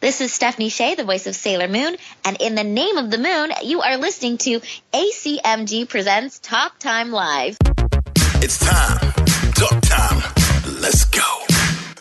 This is Stephanie Shea, the voice of Sailor Moon, and in the name of the moon, you are listening to ACMG Presents Talk Time Live. It's time. Talk time. Let's go.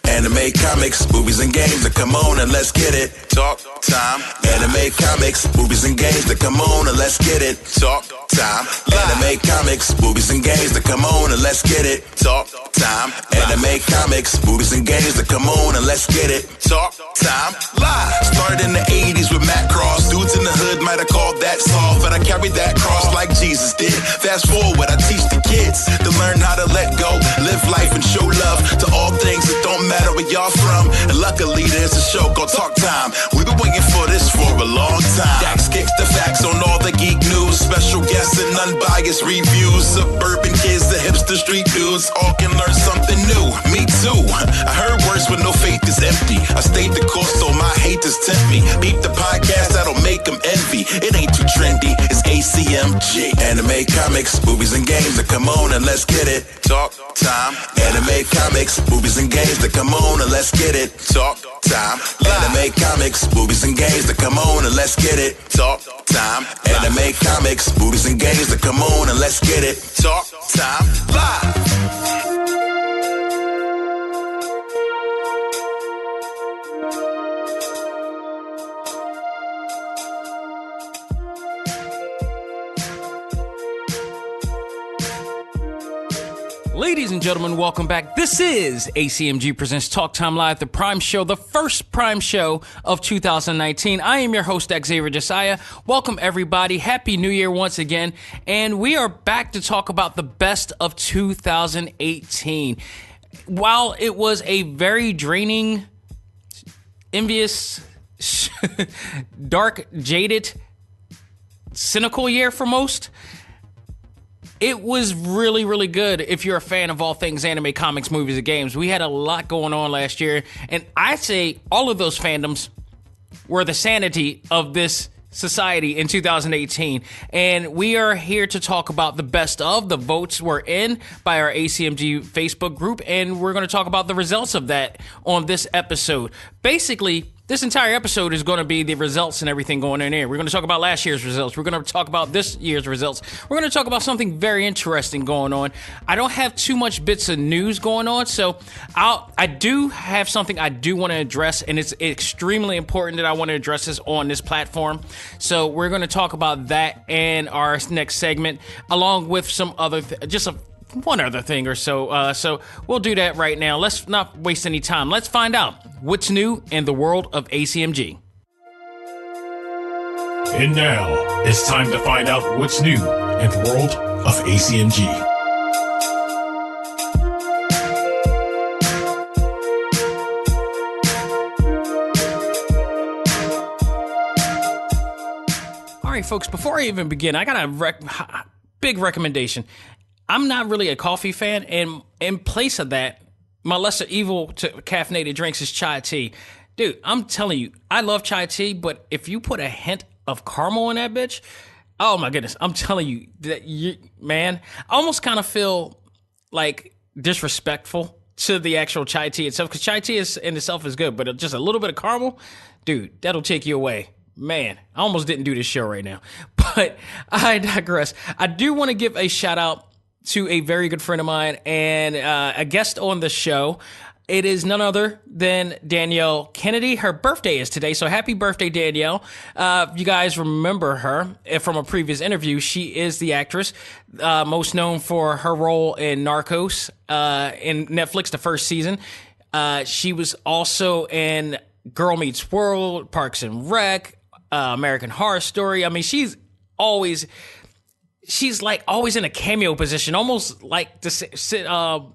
Anime, comics, movies, and games. Come on and let's get it. Talk time. Anime, comics, movies, and games. Come on and let's get it. Talk time. Anime, comics, movies, and games. Come on and let's get it. Talk time. Anime, comics, movies, and games. Come on and let's get it. Talk time. Live. Started in the 80s with Matt Cross. Dudes in the hood might have called that soft, but I carried that cross like Jesus did. Fast forward, I teach the kids to learn how to let go, live life, and show love to all things that don't matter where y'all from. And luckily there's a show called Talk Time. We've been waiting for this for a long time. Dax kicks the facts on all the geek news, special guests and unbiased reviews. Suburban kids, the hipster street dudes, all can learn something new. Me too. I heard words when no faith is empty. I stayed the course so my haters tempt me. Beat the podcast, that'll make them envy. It ain't too trendy, it's ACMG. Anime, comics, movies, and games. Come on and let's get it. Talk time. Anime, comics, movies, and games. Come on and let's get it. Talk time. Anime, comics, movies, and games. Come on and let's get it. Talk time. Anime, comics, movies, and games. Come on and let's get it. Talk time. Live. Ladies and gentlemen, welcome back. This is ACMG Presents Talk Time Live, the Prime Show, the first Prime Show of 2019. I am your host, Xavier Josiah. Welcome, everybody. Happy New Year once again. And we are back to talk about the best of 2018. While it was a very draining, envious, dark, jaded, cynical year for most, it was really, really good if you're a fan of all things anime, comics, movies, and games. We had a lot going on last year, and I'd say all of those fandoms were the sanity of this society in 2018. And we are here to talk about the best of. The votes were in by our ACMG Facebook group, and we're going to talk about the results of that on this episode. Basically, this entire episode is going to be the results and everything going in here. We're going to talk about last year's results. We're going to talk about this year's results. We're going to talk about something very interesting going on. I don't have too much bits of news going on, so I do have something I do want to address, and it's extremely important that I want to address this on this platform. So we're going to talk about that in our next segment, along with some other, one other thing or so. So we'll do that right now. Let's not waste any time. Let's find out what's new in the world of ACMG. And now it's time to find out what's new in the world of ACMG. All right, folks, before I even begin, I got a big recommendation. I'm not really a coffee fan, and in place of that, my lesser evil to caffeinated drinks is chai tea. Dude, I'm telling you, I love chai tea, but if you put a hint of caramel in that bitch, oh my goodness, I'm telling you, man, I almost kind of feel like disrespectful to the actual chai tea itself, because chai tea in itself is good, but just a little bit of caramel, dude, that'll take you away. Man, I almost didn't do this show right now, but I digress. I do want to give a shout out to a very good friend of mine and a guest on the show. It is none other than Danielle Kennedy. Her birthday is today, so happy birthday, Danielle. You guys remember her from a previous interview. She is the actress most known for her role in Narcos in Netflix, the first season. She was also in Girl Meets World, Parks and Rec, American Horror Story. I mean, she's like always in a cameo position, almost like kind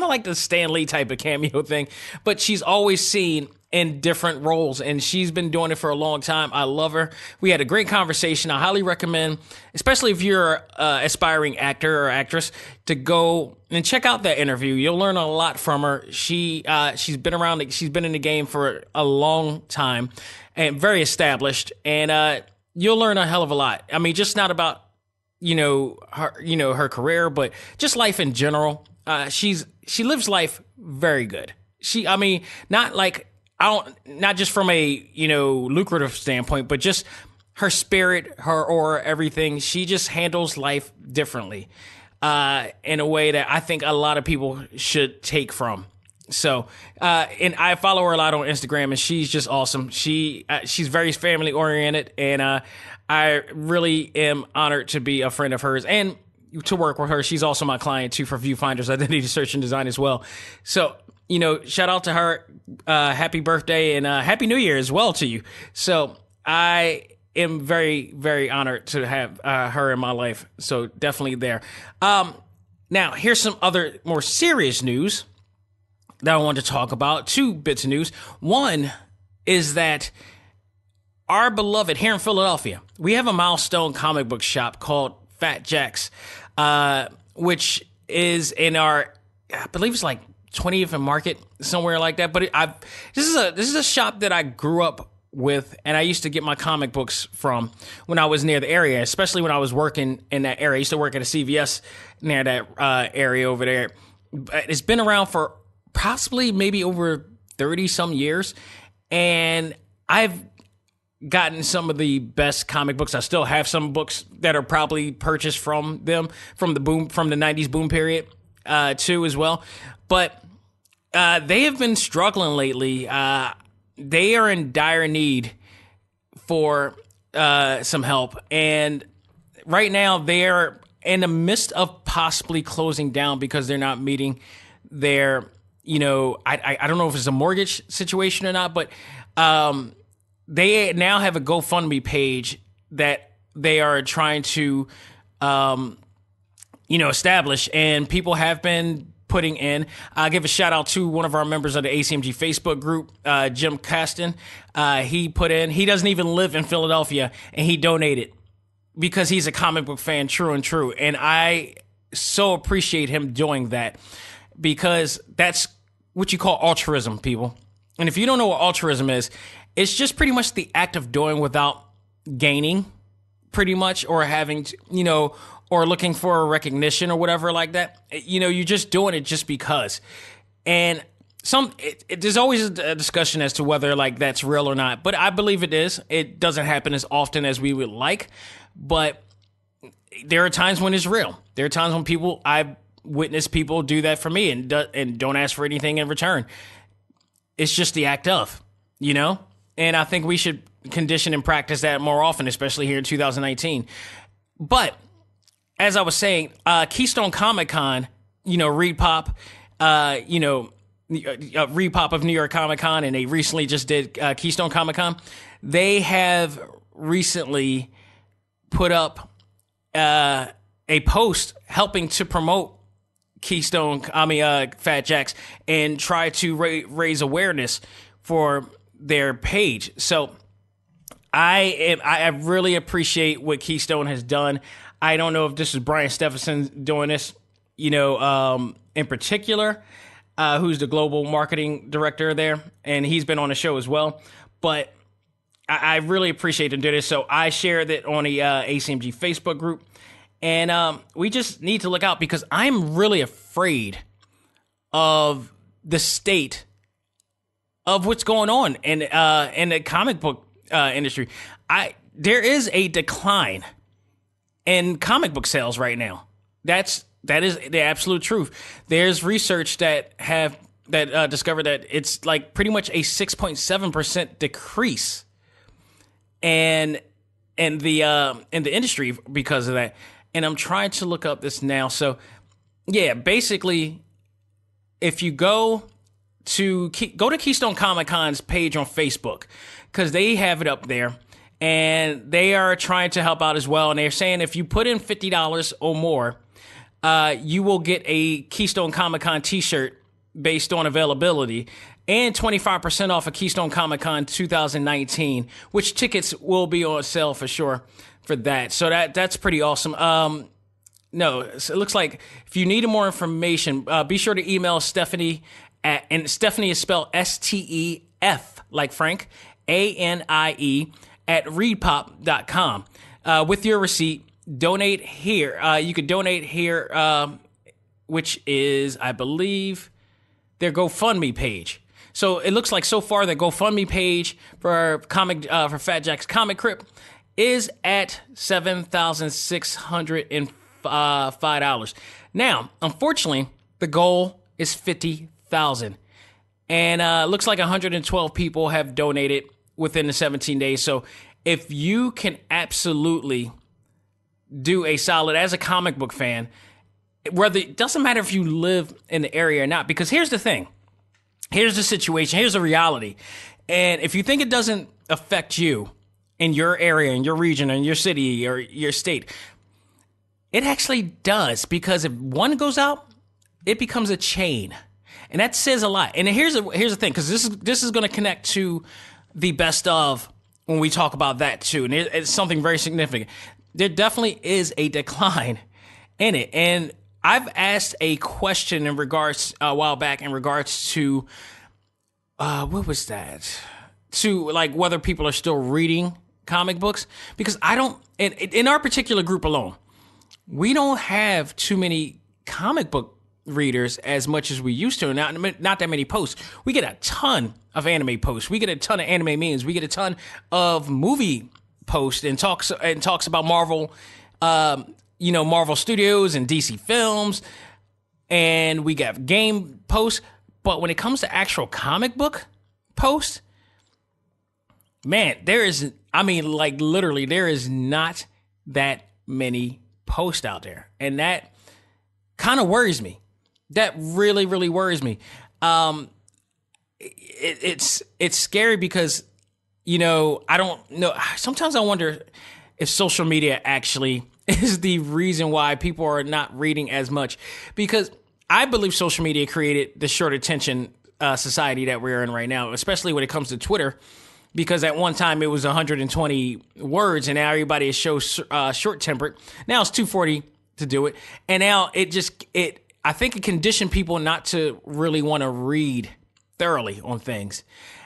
of like the Stan Lee type of cameo thing, but she's always seen in different roles, and she's been doing it for a long time. I love her. We had a great conversation. I highly recommend, especially if you're an aspiring actor or actress, to go and check out that interview. You'll learn a lot from her. She's been around. She's been in the game for a long time and very established, and you'll learn a hell of a lot. I mean, just not about her career, but just life in general. She lives life very good. Not like not just from a, lucrative standpoint, but just her spirit, her aura, everything. She just handles life differently, in a way that I think a lot of people should take from. So, and I follow her a lot on Instagram, and she's just awesome. She's very family oriented, and I really am honored to be a friend of hers and to work with her. She's also my client too for Viewfinders Identity Search and Design as well. So, shout out to her. Happy birthday and Happy New Year as well to you. So I am very, very honored to have her in my life. So definitely there. Now, here's some other more serious news that I want to talk about. Two bits of news. One is that our beloved here in Philadelphia, we have a milestone comic book shop called Fat Jack's, which is in our, I believe it's like 20th and Market, somewhere like that. But this is a shop that I grew up with, and I used to get my comic books from when I was near the area, especially when I was working in that area. I used to work at a CVS near that area over there. It's been around for possibly maybe over 30 some years, and I've gotten some of the best comic books. I still have some books that are probably purchased from them from the 90s boom period too as well. But they have been struggling lately. They are in dire need for some help. And right now they're in the midst of possibly closing down because they're not meeting their, I don't know if it's a mortgage situation or not, but they now have a GoFundMe page that they are trying to, establish, and people have been putting in. I'll give a shout out to one of our members of the ACMG Facebook group, Jim Caston. He put in, he doesn't even live in Philadelphia, and he donated because he's a comic book fan, true and true. And I so appreciate him doing that, because that's what you call altruism, people. And if you don't know what altruism is, it's just pretty much the act of doing without gaining, pretty much, or having to, or looking for a recognition or whatever like that. You're just doing it just because. And there's always a discussion as to whether like that's real or not, but I believe it is. It doesn't happen as often as we would like, but there are times when it's real. There are times when I've witnessed people do that for me and don't ask for anything in return. It's just the act of, and I think we should condition and practice that more often, especially here in 2019. But as I was saying, Keystone Comic Con, ReedPop, ReedPop of New York Comic Con, and they recently just did Keystone Comic Con. They have recently put up a post helping to promote Fat Jack's and try to raise awareness for their page. So I really appreciate what Keystone has done. I don't know if this is Brian Stephenson doing this, in particular, who's the global marketing director there, and he's been on the show as well. But I really appreciate him doing this. So I shared it on the ACMG Facebook group, and we just need to look out, because I'm really afraid of the state of what's going on in the comic book industry. There is a decline in comic book sales right now. That is the absolute truth. There's research that discovered that it's like pretty much a 6.7% decrease in the industry because of that. And I'm trying to look up this now. So yeah, basically, if you go to Keystone Comic Con's page on Facebook, because they have it up there, and they are trying to help out as well. And they're saying if you put in $50 or more, you will get a Keystone Comic Con t-shirt based on availability, and 25% off of Keystone Comic Con 2019, which tickets will be on sale for sure for that. So that's pretty awesome. It looks like if you need more information, be sure to email Stephanie and Stephanie is spelled STEF like Frank, ANIE at reedpop.com. With your receipt, donate here. You could donate here, which is, I believe, their GoFundMe page. So it looks like so far the GoFundMe page for Fat Jack's Comic Crypt is at $7,605. Now, unfortunately, the goal is $50,000, and looks like 112 people have donated within the 17 days. So if you can absolutely do a solid as a comic book fan, whether it doesn't matter if you live in the area or not, because here's the thing. Here's the situation. Here's the reality. And if you think it doesn't affect you in your area, in your region, in your city, or your state, it actually does. Because if one goes out, it becomes a chain. And that says a lot. And here's the thing, because this is going to connect to the best of when we talk about that too. And it's something very significant. There definitely is a decline in it. And I've asked a question in regards a while back in regards to what was that? To like whether people are still reading comic books, because I don't. In our particular group alone, we don't have too many comic book readers as much as we used to. Not that many posts. We get a ton of anime posts. We get a ton of anime memes. We get a ton of movie posts and talks about Marvel. Marvel Studios and DC Films, and we got game posts. But when it comes to actual comic book posts, man, there is not that many posts out there. And that kind of worries me. That really, really worries me. It's scary because, I don't know. Sometimes I wonder if social media actually is the reason why people are not reading as much, because I believe social media created the short attention society that we're in right now, especially when it comes to Twitter, because at one time it was 120 words and now everybody is short-tempered. Now it's 240 to do it. And now I think it conditioned people not to really want to read thoroughly on things.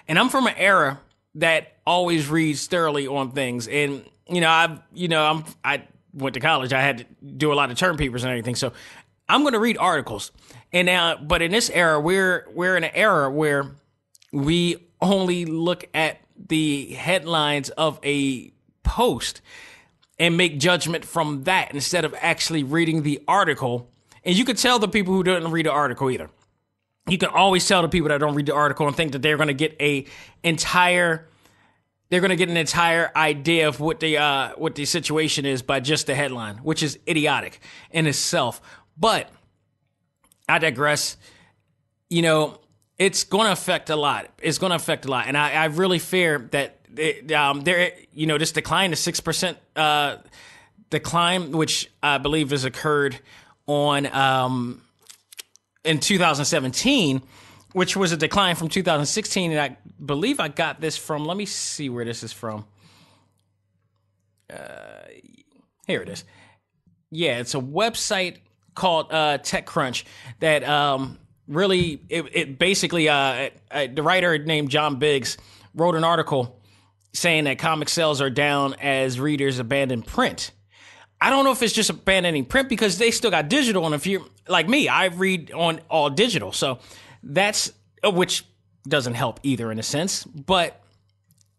And I'm from an era that always reads thoroughly on things. And, I went to college. I had to do a lot of term papers and everything. So I'm going to read articles. And now, but in this era, we're in an era where we only look at the headlines of a post and make judgment from that instead of actually reading the article. And you could tell the people who didn't read the article either. You can always tell the people that don't read the article and think that they're going to get an entire idea of what the situation is by just the headline, which is idiotic in itself. But I digress. It's going to affect a lot. It's going to affect a lot. And I really fear that this decline, the 6% decline, which I believe has occurred on in 2017, which was a decline from 2016. And I believe I got this from, let me see where this is from. Here it is. Yeah, it's a website called TechCrunch that really, it basically, the writer named John Biggs wrote an article saying that comic sales are down as readers abandon print. I don't know if it's just abandoning print because they still got digital. And if you're like me, I read on all digital. So that's, which doesn't help either in a sense. But,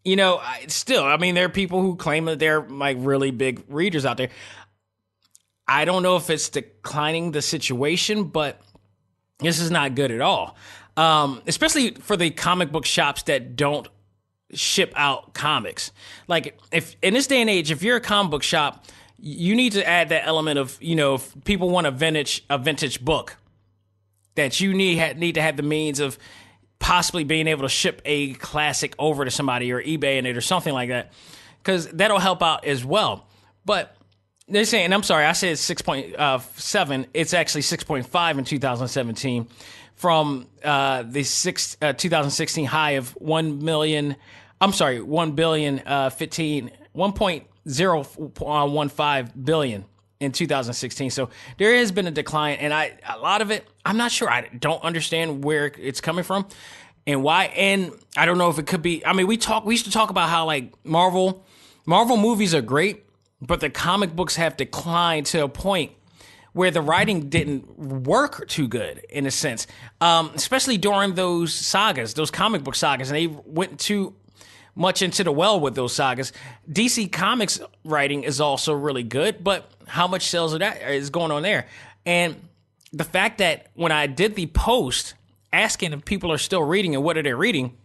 there are people who claim that they're like really big readers out there. I don't know if it's declining the situation, but this is not good at all. Especially for the comic book shops that don't ship out comics. Like if in this day and age, if you're a comic book shop, you need to add that element of, if people want a vintage book, that you need to have the means of possibly being able to ship a classic over to somebody or eBay in it or something like that, because that'll help out as well. But they're saying, and I'm sorry, I said 6.7. It's actually 6.5 in 2017 from the 2016 high of 1.015 billion in 2016. So there has been a decline, and a lot of it, I'm not sure. I don't understand where it's coming from and why. And I don't know if it could be. I mean, we used to talk about how like Marvel movies are great, but the comic books have declined to a point where the writing didn't work too good in a sense, especially during those sagas, those comic book sagas, and they went too much into the well with those sagas. DC Comics writing is also really good, but how much sales of that is going on there? And the fact that when I did the post asking if people are still reading and what are they reading,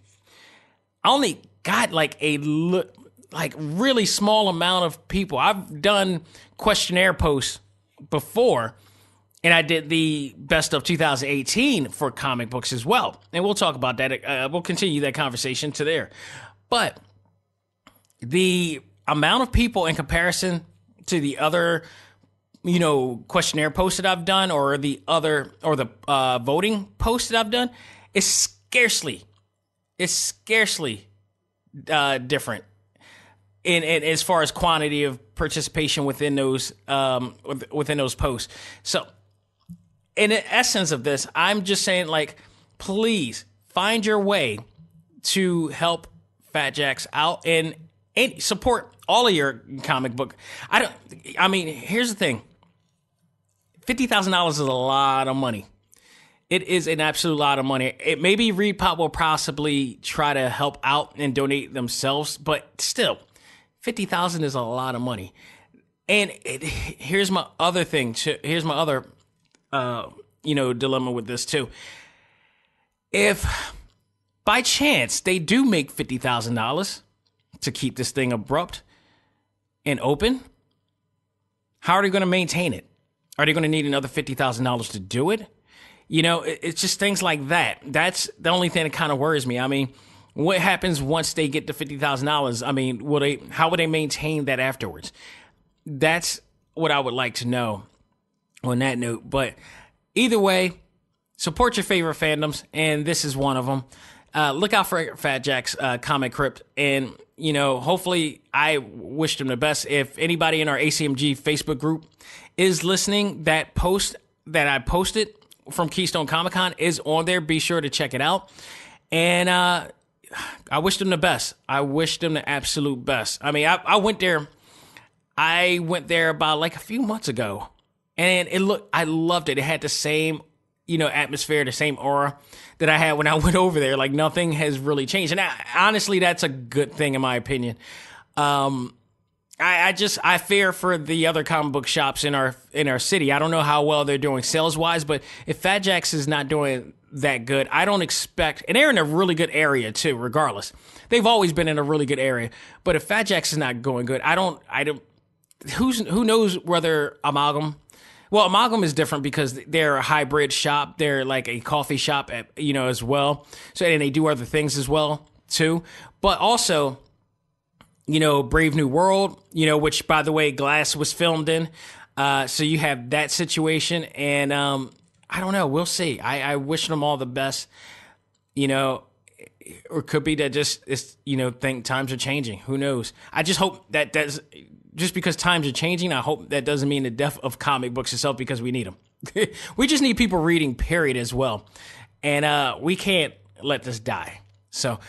I only got like really small amount of people. I've done questionnaire posts before, and I did the best of 2018 for comic books as well. And we'll talk about that. We'll continue that conversation to there. But the amount of people in comparison to the other, questionnaire posts that I've done or the voting posts that I've done is scarcely different in as far as quantity of participation within those posts. So in the essence of this, I'm just saying, like, please find your way to help Fat Jacks out and support all of your comic book. Here's the thing. $50,000 is a lot of money. It is an absolute lot of money. It maybe ReedPop will possibly try to help out and donate themselves, but still, $50,000 is a lot of money. And here's my other thing. Here's my other, dilemma with this too. If by chance they do make $50,000 to keep this thing abrupt and open, how are they going to maintain it? Are they going to need another $50,000 to do it? It's just things like that. That's the only thing that kind of worries me. I mean, what happens once they get the $50,000? I mean, how will they maintain that afterwards? That's what I would like to know on that note. But either way, support your favorite fandoms, and this is one of them. Look out for Fat Jack's Comic Crypt, and hopefully, I wish them the best. If anybody in our ACMG Facebook group is listening, that post that I posted from Keystone Comic Con is on there. Be sure to check it out. And I wish them the best. I wish them the absolute best. I mean, I went there. I went there about like a few months ago, and I loved it. It had the same, atmosphere, the same aura that I had when I went over there. Like, nothing has really changed. And honestly, that's a good thing in my opinion. I fear for the other comic book shops in our city. I don't know how well they're doing sales wise, but if Fat Jacks is not doing that good, I don't expect, and they're in a really good area too, regardless. They've always been in a really good area, but if Fat Jacks is not going good, I don't, who knows whether Amalgam, well, Amalgam is different because they're a hybrid shop. They're like a coffee shop, as well. So, and they do other things as well too, but also, Brave New World, which, by the way, Glass was filmed in. So you have that situation. And I don't know. We'll see. I wish them all the best, or it could be that just, think times are changing. Who knows? I just hope that just because times are changing, I hope that doesn't mean the death of comic books itself, because we need them. We just need people reading, period, as well. And we can't let this die. So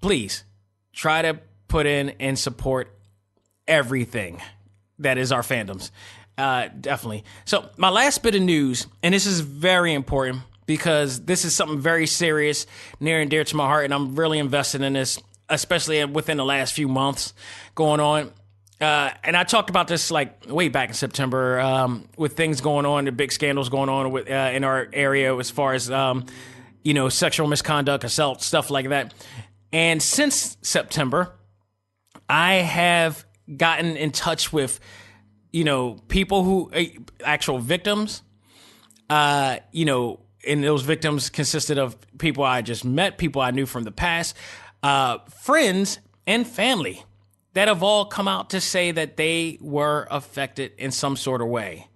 please try to put in and support everything that is our fandoms. Definitely. So my last bit of news, and this is very important because this is something very serious, near and dear to my heart, and I'm really invested in this, especially within the last few months going on. And I talked about this like way back in September with things going on, the big scandals going on with in our area as far as, sexual misconduct, assault, stuff like that. And since September, I have gotten in touch with, people who, actual victims, and those victims consisted of people I just met, people I knew from the past, friends and family that have all come out to say that they were affected in some sort of way.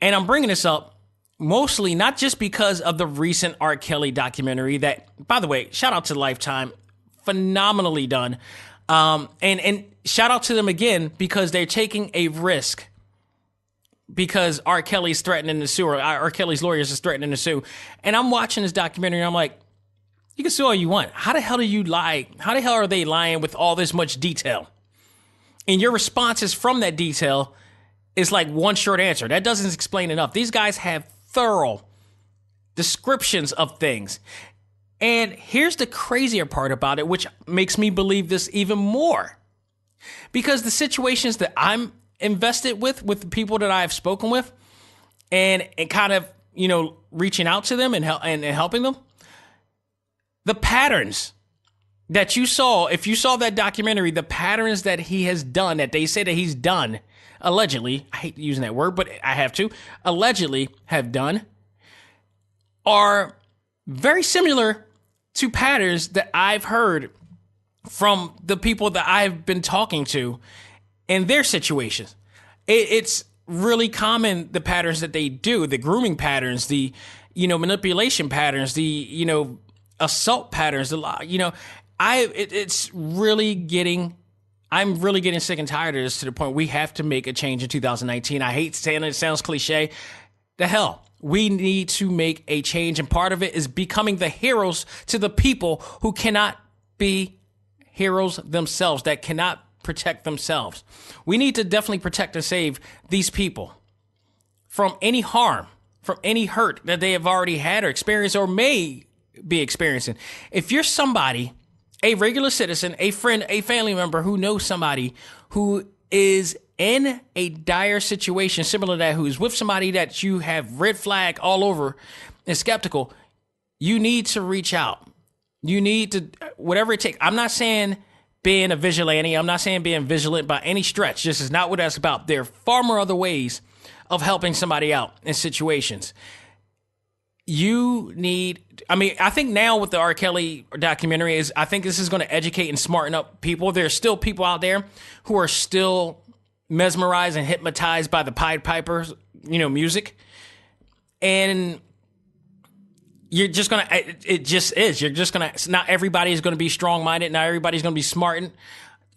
And I'm bringing this up mostly not just because of the recent R. Kelly documentary that, by the way, shout out to Lifetime, phenomenally done. And shout out to them again because they're taking a risk because R. Kelly's threatening to sue, or R. Kelly's lawyers is threatening to sue. And I'm watching this documentary and I'm like, you can sue all you want. How the hell do you lie? How the hell are they lying with all this much detail? And your responses from that detail is like one short answer. That doesn't explain enough. These guys have thorough descriptions of things. And here's the crazier part about it, which makes me believe this even more. Because the situations that I'm invested with the people that I've spoken with, and kind of, reaching out to them and helping them, the patterns that you saw, if you saw that documentary, the patterns that he has done, that they say that he's done, allegedly, I hate using that word, but I have to, allegedly have done, are very similar to patterns that I've heard from the people that I've been talking to in their situations. It's really common, the patterns that they do, the grooming patterns, the, manipulation patterns, the, assault patterns, it's really getting, I'm really getting sick and tired of this, to the point we have to make a change in 2019. I hate saying it sounds cliche. The hell. We need to make a change, and part of it is becoming the heroes to the people who cannot be heroes themselves, that cannot protect themselves. We need to definitely protect and save these people from any harm, from any hurt that they have already had or experienced or may be experiencing. If you're somebody, a regular citizen, a friend, a family member who knows somebody who is in a dire situation similar to that, who's with somebody that you have red flag all over and skeptical, you need to reach out. You need to, whatever it takes. I'm not saying being a vigilante. I'm not saying being vigilant by any stretch. This is not what that's about. There are far more other ways of helping somebody out in situations. You need, I think now with the R. Kelly documentary I think this is going to educate and smarten up people. There are still people out there who are still mesmerized and hypnotized by the Pied Piper's, music. And you're just going to, it just is. You're just going to, not everybody is going to be strong-minded. Not everybody's going to be smarten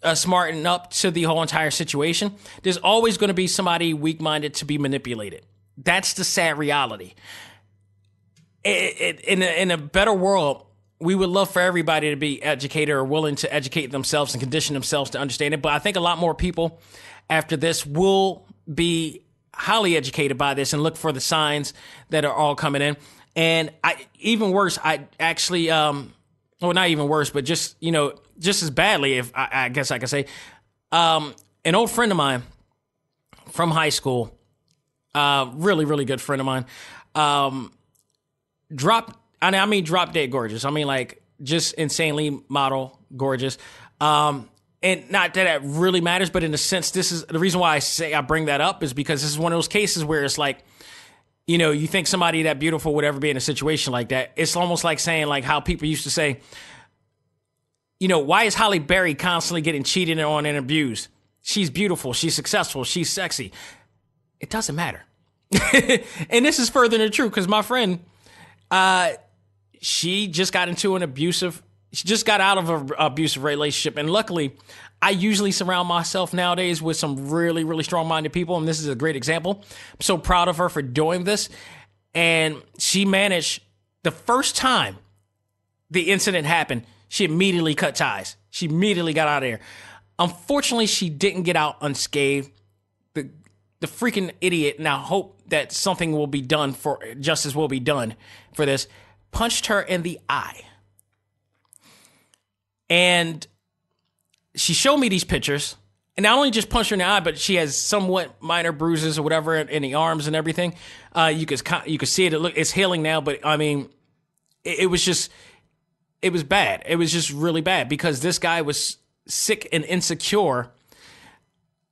up to the whole entire situation. There's always going to be somebody weak-minded to be manipulated. That's the sad reality. In a better world, we would love for everybody to be educated or willing to educate themselves and condition themselves to understand it. But I think a lot more people after this will be highly educated by this and look for the signs that are all coming in. And even worse, I actually, well, not even worse, but just as badly, if I guess I could say, an old friend of mine from high school, really, really good friend of mine, drop dead gorgeous. Like just insanely model gorgeous. And not that it really matters, but in a sense, this is the reason why I bring that up, is because this is one of those cases where it's like, you think somebody that beautiful would ever be in a situation like that. It's almost like saying, like, how people used to say, why is Halle Berry constantly getting cheated on and abused? She's beautiful. She's successful. She's sexy. It doesn't matter. And this is further than the truth, because my friend, she just got out of an abusive relationship. And luckily, I usually surround myself nowadays with some really, really strong-minded people. And this is a great example. I'm so proud of her for doing this. And she managed, the first time the incident happened, she immediately cut ties. She immediately got out of there. Unfortunately, she didn't get out unscathed. The freaking idiot, and I hope that something will be done justice will be done for this, punched her in the eye. And she showed me these pictures, and not only just punched her in the eye, but she has somewhat minor bruises or whatever in the arms and everything. You could see it. It's healing now, but it was bad. It was just really bad, because this guy was sick and insecure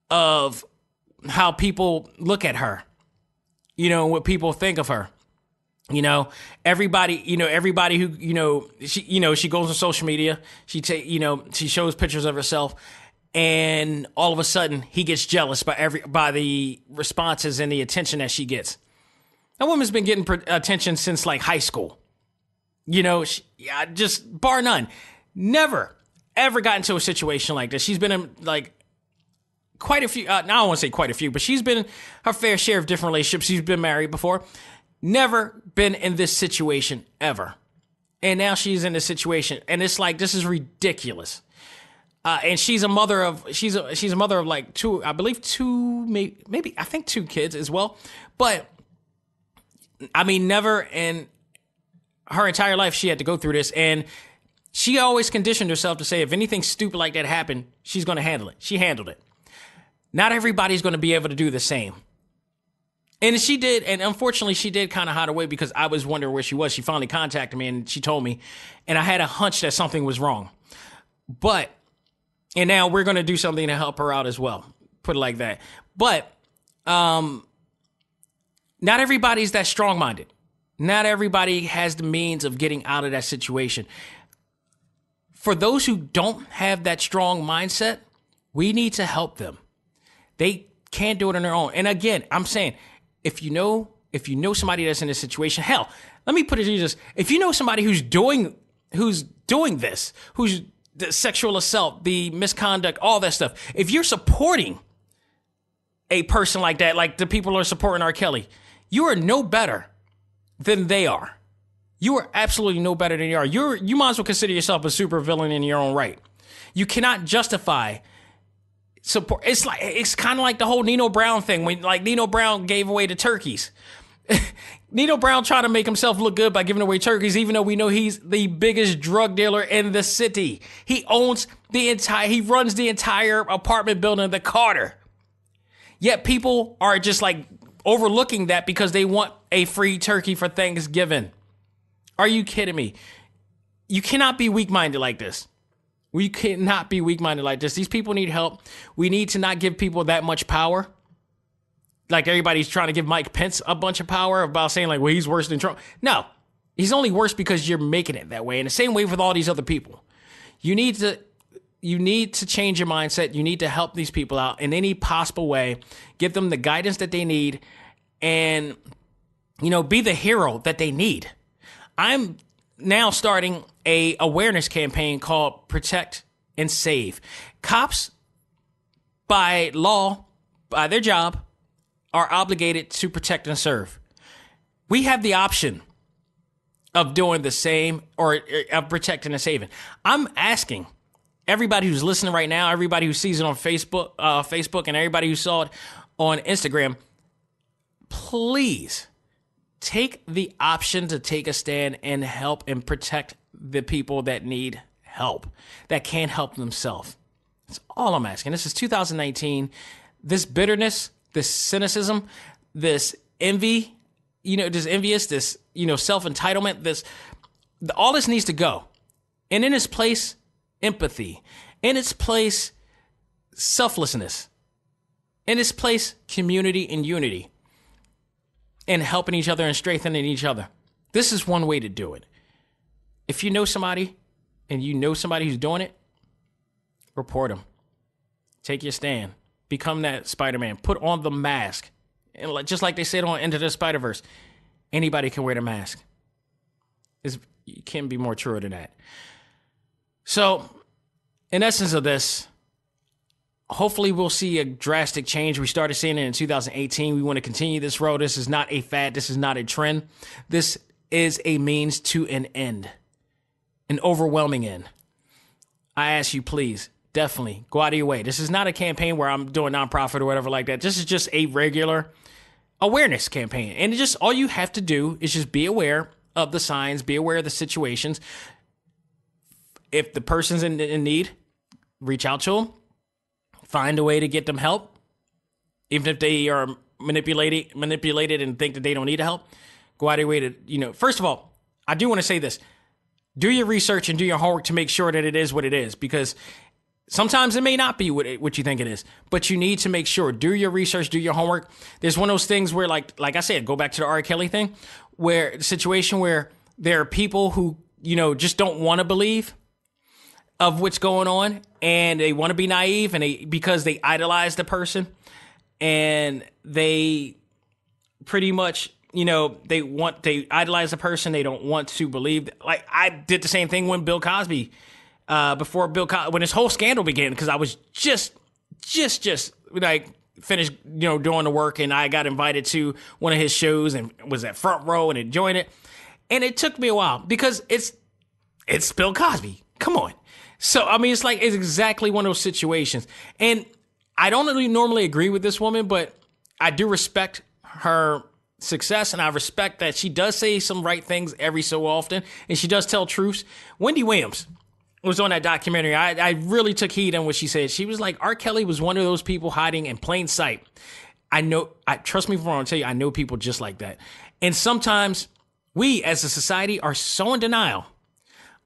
of how people look at her, what people think of her. Everybody who, she goes on social media, she shows pictures of herself, and all of a sudden he gets jealous by the responses and the attention that she gets. That woman's been getting attention since like high school. Just bar none. Never, ever got into a situation like this. She's been in like quite a few, now I don't want to say quite a few, but she's been in her fair share of different relationships. She's been married before. Never been in this situation ever. And now she's in this situation. And it's like, this is ridiculous. And she's a mother of she's a mother of like two, I believe maybe I think two kids as well. But I mean, never in her entire life she had to go through this, and she always conditioned herself to say if anything stupid like that happened, she's going to handle it. She handled it. Not everybody's going to be able to do the same. And she did, and unfortunately she did kind of hide away because I was wondering where she was. She finally contacted me and she told me, and I had a hunch that something was wrong. And now we're going to do something to help her out as well. Put it like that. But not everybody's that strong-minded. Not everybody has the means of getting out of that situation. For those who don't have that strong mindset, we need to help them. They can't do it on their own. And again, I'm saying, if you know somebody that's in this situation, hell, let me put it to you this. If you know somebody who's doing this, who's the sexual assault, the misconduct, all that stuff, if you're supporting a person like that, like the people who are supporting R. Kelly, you are no better than they are. You are absolutely no better than you are. You might as well consider yourself a supervillain in your own right. You cannot justify support. It's kind of like the whole Nino Brown thing when like Nino Brown gave away the turkeys. Nino Brown tried to make himself look good by giving away turkeys, even though we know he's the biggest drug dealer in the city. He runs the entire apartment building, the Carter. Yet people are just like overlooking that because they want a free turkey for Thanksgiving. Are you kidding me? You cannot be weak-minded like this. We cannot be weak-minded like this. These people need help. We need to not give people that much power. Like everybody's trying to give Mike Pence a bunch of power about saying like, well, he's worse than Trump. No, he's only worse because you're making it that way. And the same way with all these other people. You need to change your mindset. You need to help these people out in any possible way. Give them the guidance that they need and, be the hero that they need. I'm now starting a awareness campaign called Protect and Save. Cops, by law, by their job, are obligated to protect and serve. We have the option of doing the same or of protecting and saving. I'm asking everybody who's listening right now, everybody who sees it on Facebook, and everybody who saw it on Instagram, please take the option to take a stand and help and protect the people that need help, that can't help themselves. That's all I'm asking. This is 2019. This bitterness, this cynicism, this envy, this envious, this, self-entitlement, all this needs to go. And in its place, empathy. In its place, selflessness. In its place, community and unity. And helping each other and strengthening each other. This is one way to do it. If you know somebody and you know somebody who's doing it, report them. Take your stand. Become that Spider-Man. Put on the mask. And just like they said on Into the Spider-Verse, anybody can wear the mask. You can't be more true than that. So, in essence of this, hopefully we'll see a drastic change. We started seeing it in 2018. We want to continue this road. This is not a fad. This is not a trend. This is a means to an end. An overwhelming end. I ask you, please, definitely go out of your way. This is not a campaign where I'm doing nonprofit or whatever like that. This is just a regular awareness campaign. And all you have to do is just be aware of the signs, be aware of the situations. If the person's in need, reach out to them. Find a way to get them help. Even if they are manipulated and think that they don't need help, go out of your way to, first of all, I do want to say this. Do your research and do your homework to make sure that it is what it is, because sometimes it may not be what you think it is, but you need to make sure. Do your research, do your homework. There's one of those things where, like I said, go back to the R. Kelly thing, where the situation where there are people who, just don't want to believe of what's going on, and they want to be naive, and because they idolize the person, and they pretty much, they idolize the person. They don't want to believe. Like I did the same thing when Bill Cosby, when this whole scandal began, because I was just like finished, doing the work, and I got invited to one of his shows and was at front row and enjoying it. And it took me a while because it's Bill Cosby. Come on. So, I mean, it's exactly one of those situations. And I don't really normally agree with this woman, but I do respect her success, and I respect that she does say some right things every so often, and she does tell truths. Wendy Williams was on that documentary. I really took heed on what she said. She was like, R. Kelly was one of those people hiding in plain sight. Trust me for what I'm tell you, I know people just like that. And sometimes we as a society are so in denial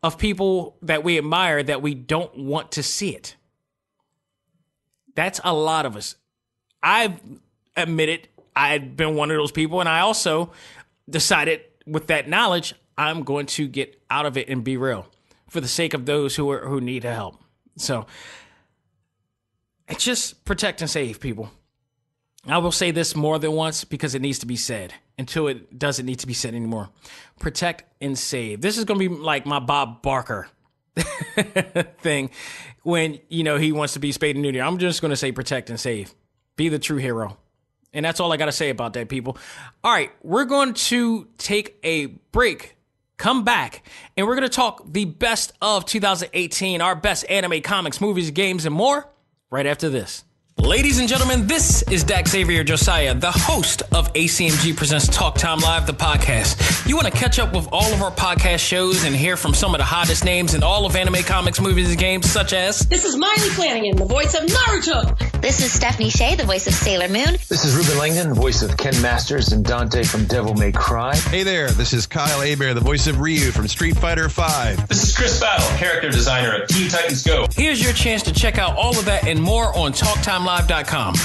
of people that we admire that we don't want to see it. That's a lot of us. I've admitted I'd been one of those people, and I also decided with that knowledge, I'm going to get out of it and be real for the sake of those who need help. So it's just protect and save, people. I will say this more than once because it needs to be said until it doesn't need to be said anymore. Protect and save. This is going to be like my Bob Barker thing when, he wants to be spayed and neutered. I'm just going to say protect and save. Be the true hero. And that's all I got to say about that, people. All right, we're going to take a break, come back, and we're going to talk the best of 2018, our best anime, comics, movies, games, and more right after this. Ladies and gentlemen, this is Dak Xavier Josiah, the host of ACMG Presents Talk Time Live, the podcast. You want to catch up with all of our podcast shows and hear from some of the hottest names in all of anime, comics, movies, and games, such as... This is Miley Flanagan, the voice of Naruto. This is Stephanie Shea, the voice of Sailor Moon. This is Ruben Langdon, voice of Ken Masters and Dante from Devil May Cry. Hey there, this is Kyle Hebert, the voice of Ryu from Street Fighter V. This is Chris Battle, character designer of Teen Titans Go. Here's your chance to check out all of that and more on TalkTimeLive.com.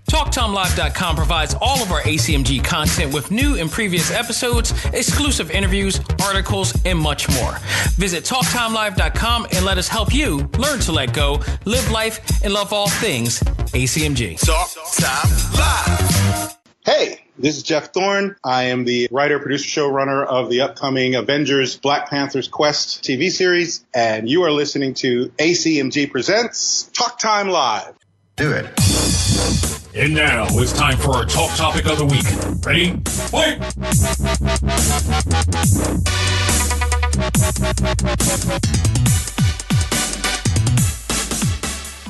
TalkTimeLive.com provides all of our ACMG content with new and previous episodes, exclusive interviews, articles, and much more. Visit TalkTimeLive.com and let us help you learn to let go, live life, and love all things ACMG. Talk Time Live. Hey, this is Jeff Thorne. I am the writer, producer, showrunner of the upcoming Avengers Black Panther's Quest TV series, and you are listening to ACMG Presents Talk Time Live. Do it. And now it's time for our talk topic of the week. Ready? Fight!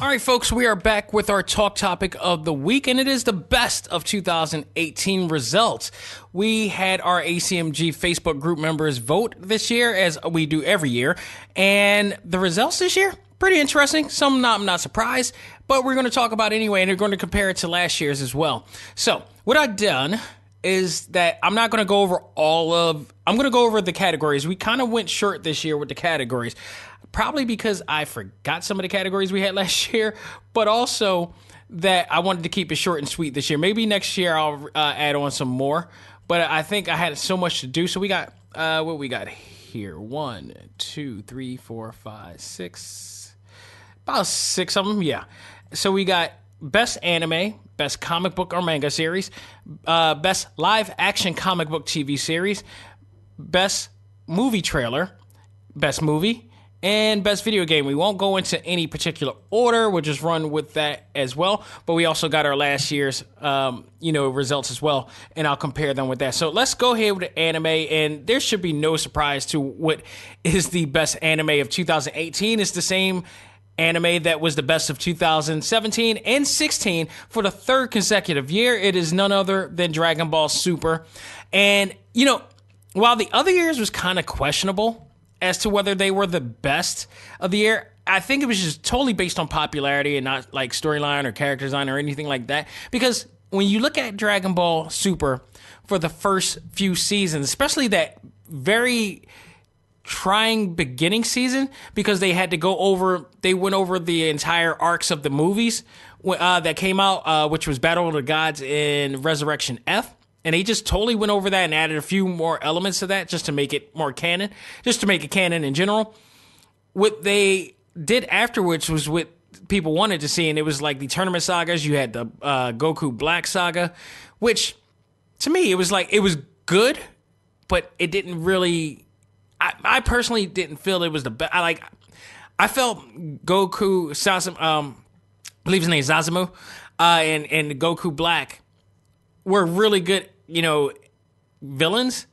All right, folks, we are back with our talk topic of the week, and it is the best of 2018 results. We had our ACMG Facebook group members vote this year, as we do every year, and the results this year, pretty interesting. Some I'm not surprised, but we're going to talk about it anyway, and we're going to compare it to last year's as well. So what I've done is that I'm not going to go over I'm going to go over the categories. We kind of went short this year with the categories, probably because I forgot some of the categories we had last year, but also that I wanted to keep it short and sweet this year. Maybe next year I'll add on some more, but I think I had so much to do. So we got, what we got here? 1, 2, 3, 4, 5, 6, about 6 of them. Yeah. So we got best anime, best comic book or manga series, best live action comic book TV series, best movie trailer, best movie, and best video game. We won't go into any particular order. We'll just run with that as well. But we also got our last year's, results as well, and I'll compare them with that. So let's go ahead with the anime, and there should be no surprise to what is the best anime of 2018. It's the same anime that was the best of 2017 and 16 for the third consecutive year. It is none other than Dragon Ball Super. And, while the other years was kind of questionable as to whether they were the best of the year, I think it was just totally based on popularity and not like storyline or character design or anything like that. Because when you look at Dragon Ball Super for the first few seasons, especially that very trying beginning season, because they went over the entire arcs of the movies that came out, which was Battle of the Gods and Resurrection F. And they just totally went over that and added a few more elements to that just to make it more canon, just to make it canon in general. What they did afterwards was what people wanted to see, and it was like the tournament sagas. You had the Goku Black saga, which to me, it was good, but it didn't really... I personally didn't feel it was the best. I felt Goku, I believe his name is Zazumu, and Goku Black were really good, villains.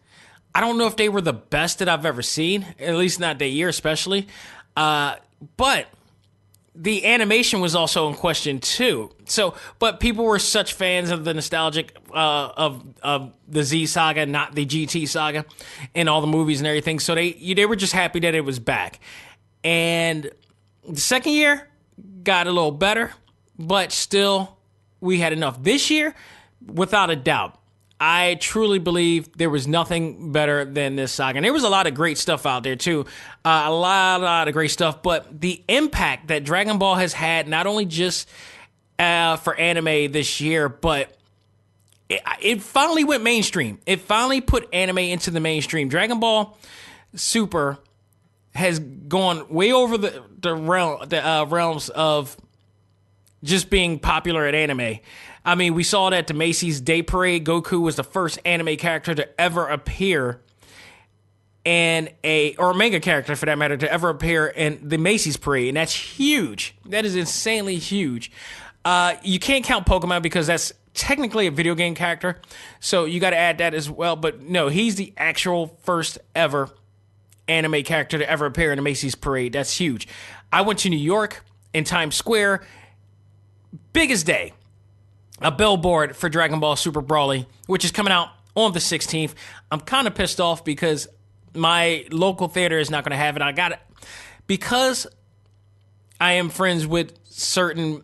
I don't know if they were the best that I've ever seen, at least not that year especially. But the animation was also in question too. So, but people were such fans of the nostalgic of the Z saga, not the GT saga, and all the movies and everything. So they were just happy that it was back. And the second year got a little better, but still we had enough. This year, without a doubt, I truly believe there was nothing better than this saga. And there was a lot of great stuff out there, too. A lot of great stuff. But the impact that Dragon Ball has had, not only just for anime this year, but it finally went mainstream. It finally put anime into the mainstream. Dragon Ball Super has gone way over the realms of just being popular at anime. I mean, we saw that at the Macy's Day Parade. Goku was the first anime character to ever appear in or a manga character for that matter, to ever appear in the Macy's Parade. And that's huge. That is insanely huge. You can't count Pokemon because that's technically a video game character. So you got to add that as well. But no, he's the actual first ever anime character to ever appear in the Macy's Parade. That's huge. I went to New York in Times Square. Biggest day. A billboard for Dragon Ball Super Broly, which is coming out on the 16th. I'm kind of pissed off because my local theater is not going to have it. I got it because I am friends with certain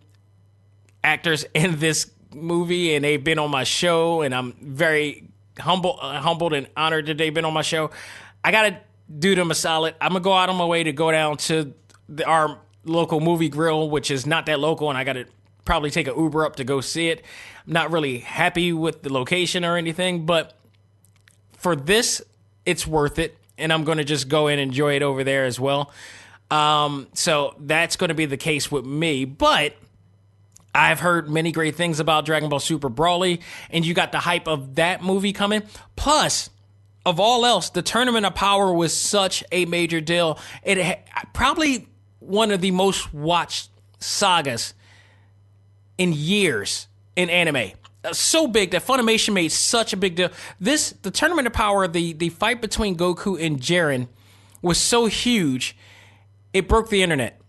actors in this movie, and they've been on my show, and I'm very humbled and honored that they've been on my show. I got to do them a solid. I'm going to go out on my way to go down to our local movie grill, which is not that local, and I got to probably take an Uber up to go see it. I'm not really happy with the location or anything, but for this, it's worth it, and I'm going to just go and enjoy it over there as well. So that's going to be the case with me, but I've heard many great things about Dragon Ball Super Broly, and you got the hype of that movie coming. Plus, of all else, the Tournament of Power was such a major deal. It probably one of the most watched sagas in years in anime. So big that Funimation made such a big deal. The Tournament of Power, the fight between Goku and Jiren was so huge, it broke the internet.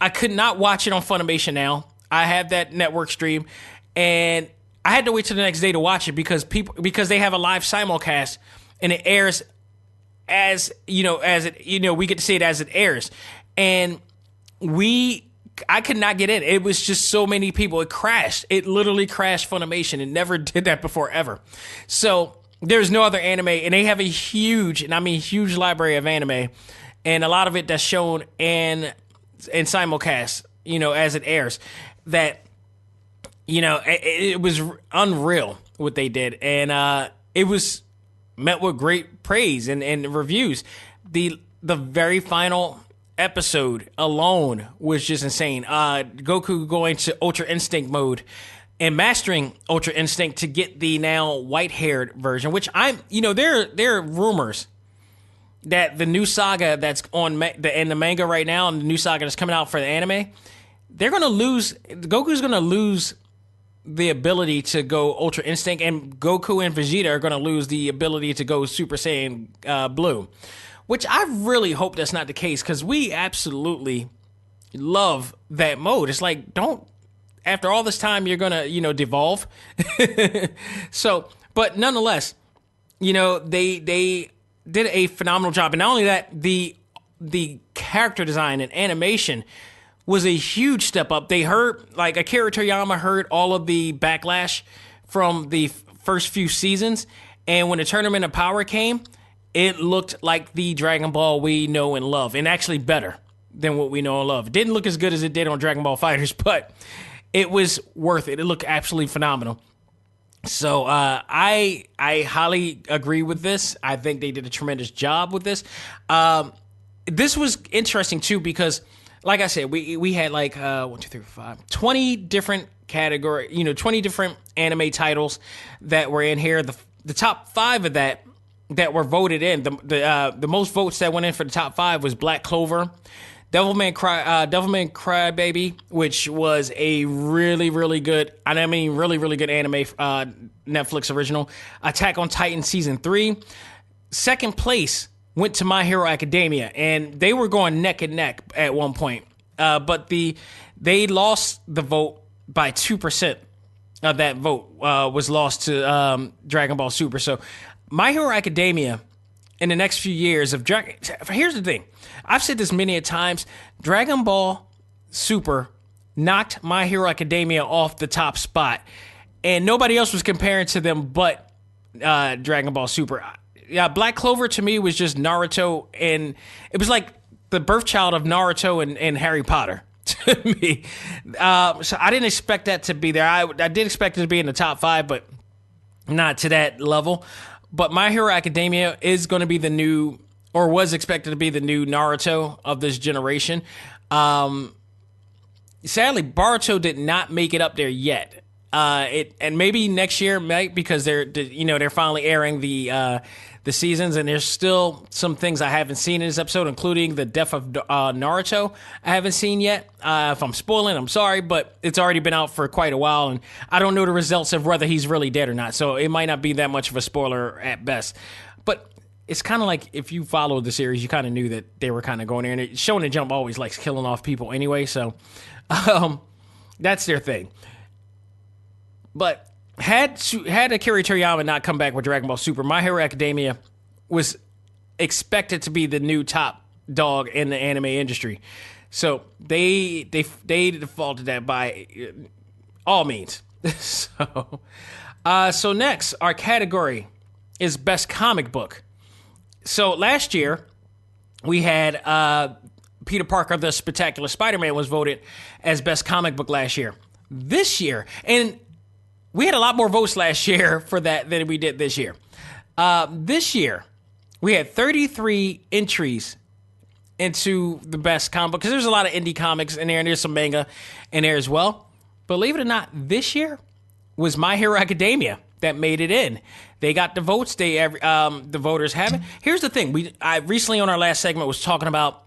I could not watch it on Funimation now. I have that network stream, and I had to wait till the next day to watch it because they have a live simulcast, and it airs as we get to see it as it airs. And I could not get in. It was just so many people. It crashed. It literally crashed Funimation. It never did that before, ever. So there's no other anime, and they have a huge library of anime, and a lot of it that's shown in simulcast, as it airs. That, it was unreal what they did, and it was met with great praise and reviews. The very final episode alone was just insane. Goku going to Ultra Instinct mode and mastering Ultra Instinct to get the now white-haired version, which there are rumors that the new saga that's in the manga right now and the new saga that's coming out for the anime, Goku's going to lose the ability to go Ultra Instinct, and Goku and Vegeta are going to lose the ability to go Super Saiyan Blue. Which I really hope that's not the case, because we absolutely love that mode. It's like, after all this time, you're going to, devolve. So, but nonetheless, they did a phenomenal job. And not only that, the character design and animation was a huge step up. They heard, like, Akira Toriyama heard all of the backlash from the first few seasons. And when the Tournament of Power came, it looked like the Dragon Ball we know and love, and actually better than what we know and love. It didn't look as good as it did on Dragon Ball FighterZ, but it was worth it. It looked absolutely phenomenal. So I highly agree with this. I think they did a tremendous job with this. This was interesting too because, like I said, we had like 20 different category, 20 different anime titles that were in here. The top 5 of that were voted in. The most votes that went in for the top 5 was Black Clover, Devilman Crybaby, which was a really, really good, really, really good anime Netflix original. Attack on Titan Season 3. Second place went to My Hero Academia, and they were going neck and neck at one point. But they lost the vote by 2%. Of that vote was lost to Dragon Ball Super. So My Hero Academia in the next few years of here's the thing. I've said this many a times. Dragon Ball Super knocked My Hero Academia off the top spot. And nobody else was comparing to them but Dragon Ball Super. Yeah, Black Clover to me was just Naruto, and it was like the birth child of Naruto and Harry Potter. To me, so I didn't expect that to be there. I did expect it to be in the top 5, but not to that level. But My Hero Academia is going to be the new, or was expected to be the new Naruto of this generation. Sadly, Boruto did not make it up there yet. And maybe next year might, because they're finally airing the seasons, and there's still some things I haven't seen in this episode, including the death of Naruto I haven't seen yet. If I'm spoiling, I'm sorry, but it's already been out for quite a while, and I don't know the results of whether he's really dead or not, so it might not be that much of a spoiler at best. But it's kind of like, if you followed the series, you kind of knew that they were kind of going there, and Shonen Jump always likes killing off people anyway, so that's their thing. But had Akira Toriyama not come back with Dragon Ball Super, My Hero Academia was expected to be the new top dog in the anime industry. So they defaulted that by all means. So next, our category is Best Comic Book. So last year, we had Peter Parker, the Spectacular Spider-Man was voted as Best Comic Book last year. This year, and we had a lot more votes last year for that than we did this year. This year, we had 33 entries into the best comic book, because there's a lot of indie comics in there, and there's some manga in there as well. Believe it or not, this year was My Hero Academia that made it in. They got the votes. The voters have it. Here's the thing. I recently on our last segment was talking about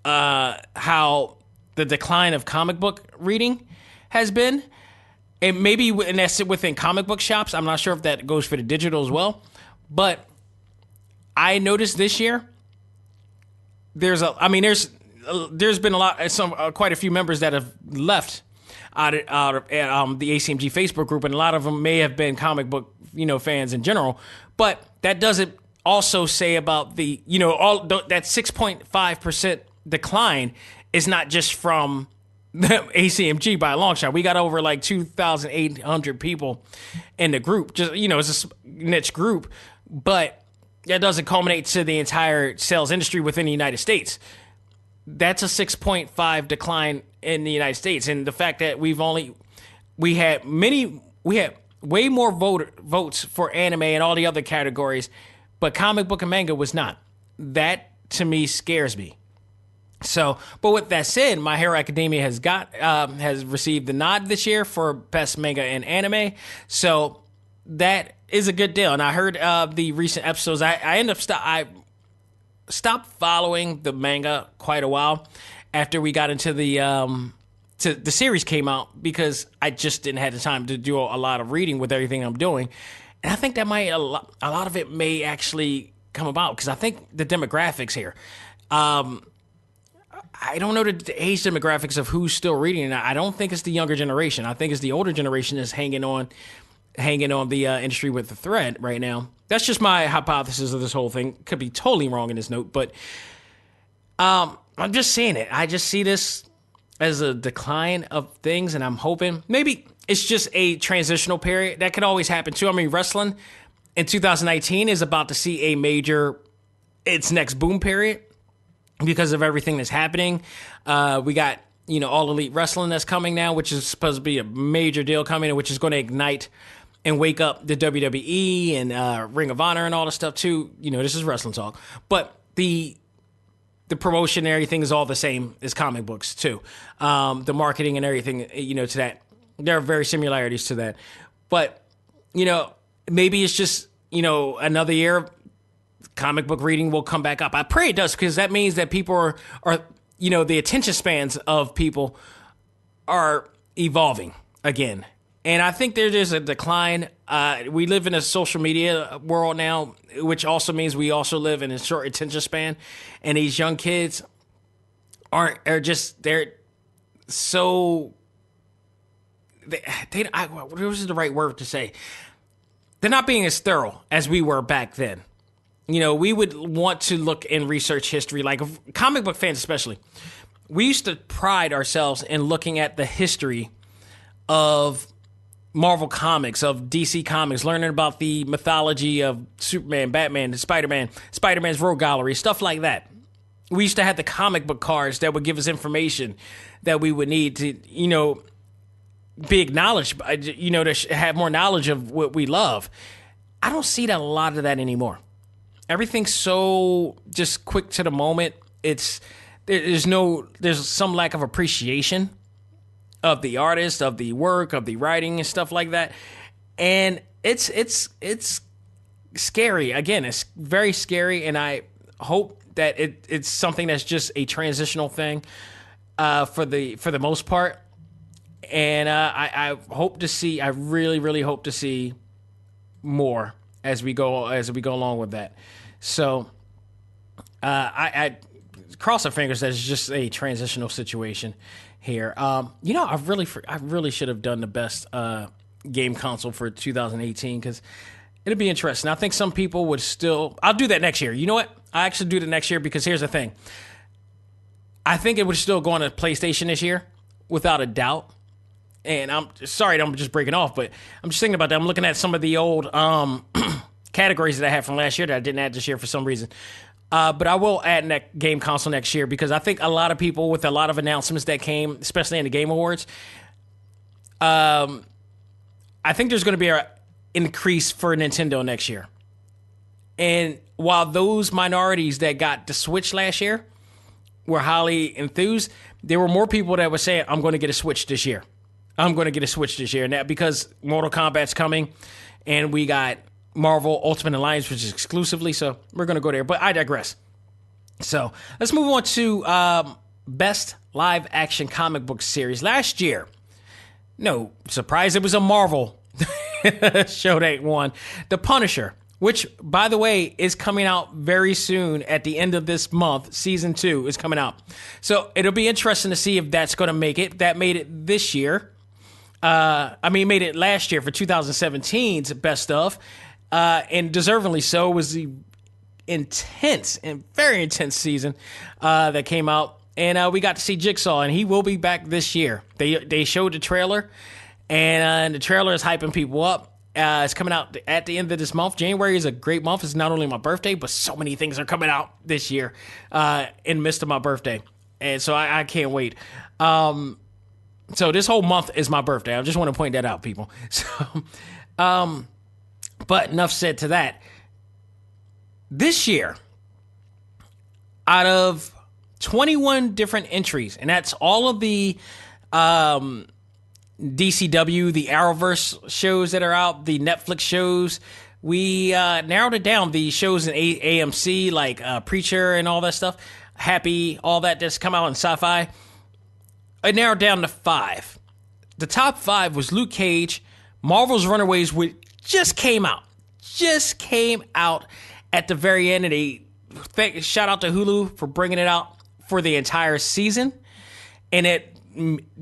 how the decline of comic book reading has been. And maybe that's within comic book shops. I'm not sure if that goes for the digital as well. But I noticed this year, there's been a lot, quite a few members that have left out of the ACMG Facebook group, and a lot of them may have been comic book, fans in general. But that doesn't also say about that 6.5% decline is not just from ACMG by a long shot. We got over like 2,800 people in the group. Just, it's a niche group, but that doesn't culminate to the entire sales industry within the United States. That's a 6.5 decline in the United States. And the fact that we had way more votes for anime and all the other categories, but comic book and manga was not. That to me scares me. So, but with that said, My Hero Academia has received the nod this year for best manga and anime. So that is a good deal. And I heard the recent episodes. I stopped following the manga quite a while after we got into the series came out, because I just didn't have the time to do a lot of reading with everything I'm doing. And I think that a lot of it may actually come about because I think the demographics here. I don't know the age demographics of who's still reading it. I don't think it's the younger generation. I think it's the older generation that's hanging on the industry with the thread right now. That's just my hypothesis of this whole thing. Could be totally wrong in this note, but I'm just seeing it. I just see this as a decline of things, and I'm hoping maybe it's just a transitional period. That could always happen too. I mean, wrestling in 2019 is about to see its next boom period, because of everything that's happening. We got, All Elite Wrestling that's coming now, which is supposed to be a major deal coming, which is going to ignite and wake up the WWE and Ring of Honor and all the stuff too. This is wrestling talk. But the promotion and everything is all the same as comic books too. The marketing and everything, to that. There are very similarities to that. But, maybe it's just, another year comic book reading will come back up. I pray it does, because that means that people are the attention spans of people are evolving again. And I think there is a decline. We live in a social media world now, which also means we also live in a short attention span. And these young kids they're so, what was the right word to say? They're not being as thorough as we were back then. You know, we would want to look and research history, like comic book fans especially. We used to pride ourselves in looking at the history of Marvel Comics, of DC Comics, learning about the mythology of Superman, Batman, Spider-Man, Spider-Man's Rogue Gallery, stuff like that. We used to have the comic book cards that would give us information that we would need to, you know, be acknowledged, you know, to have more knowledge of what we love. I don't see a lot of that anymore. Everything's so just quick to the moment. There's some lack of appreciation of the artist, of the work, of the writing and stuff like that. And it's scary. Again, it's very scary, and I hope that it's something that's just a transitional thing for the most part. And I really, really hope to see more as we go along with that. So I cross our fingers that it's just a transitional situation here. You know, I really should have done the best game console for 2018 because it'll be interesting. I think some people would still. I'll do that next year. You know what? I actually do that next year because here's the thing. I think it would still go on a PlayStation this year, without a doubt. And I'm sorry, I'm just breaking off, but I'm just thinking about that. I'm looking at some of the old categories that I had from last year that I didn't add this year for some reason. But I will add game console next year because I think a lot of people, with a lot of announcements that came, especially in the Game Awards, I think there's going to be an increase for Nintendo next year. And while those minorities that got the Switch last year were highly enthused, there were more people that were saying, I'm going to get a Switch this year. I'm going to get a Switch this year. And that because Mortal Kombat's coming and we got Marvel Ultimate Alliance, which is exclusively, so we're going to go there. But I digress. So let's move on to Best Live Action Comic Book Series. Last year, no surprise, it was a Marvel show that won. The Punisher, which, by the way, is coming out very soon at the end of this month. Season 2 is coming out. So it'll be interesting to see if that's going to make it. That made it this year. Made it last year for 2017's Best Of. And deservingly so. It was the intense and very intense season that came out. And we got to see Jigsaw, and he will be back this year. They showed the trailer, and the trailer is hyping people up. It's coming out at the end of this month. January is a great month. It's not only my birthday, but so many things are coming out this year in the midst of my birthday. And so I can't wait. So this whole month is my birthday. I just want to point that out, people. So, but enough said to that. This year, out of 21 different entries, and that's all of the DCW, the Arrowverse shows that are out, the Netflix shows, we narrowed it down. The shows in AMC, like Preacher and all that stuff, Happy, all that's come out in Sci-Fi. I narrowed down to 5. The top 5 was Luke Cage, Marvel's Runaways, which just came out at the very end. And shout out to Hulu for bringing it out for the entire season. And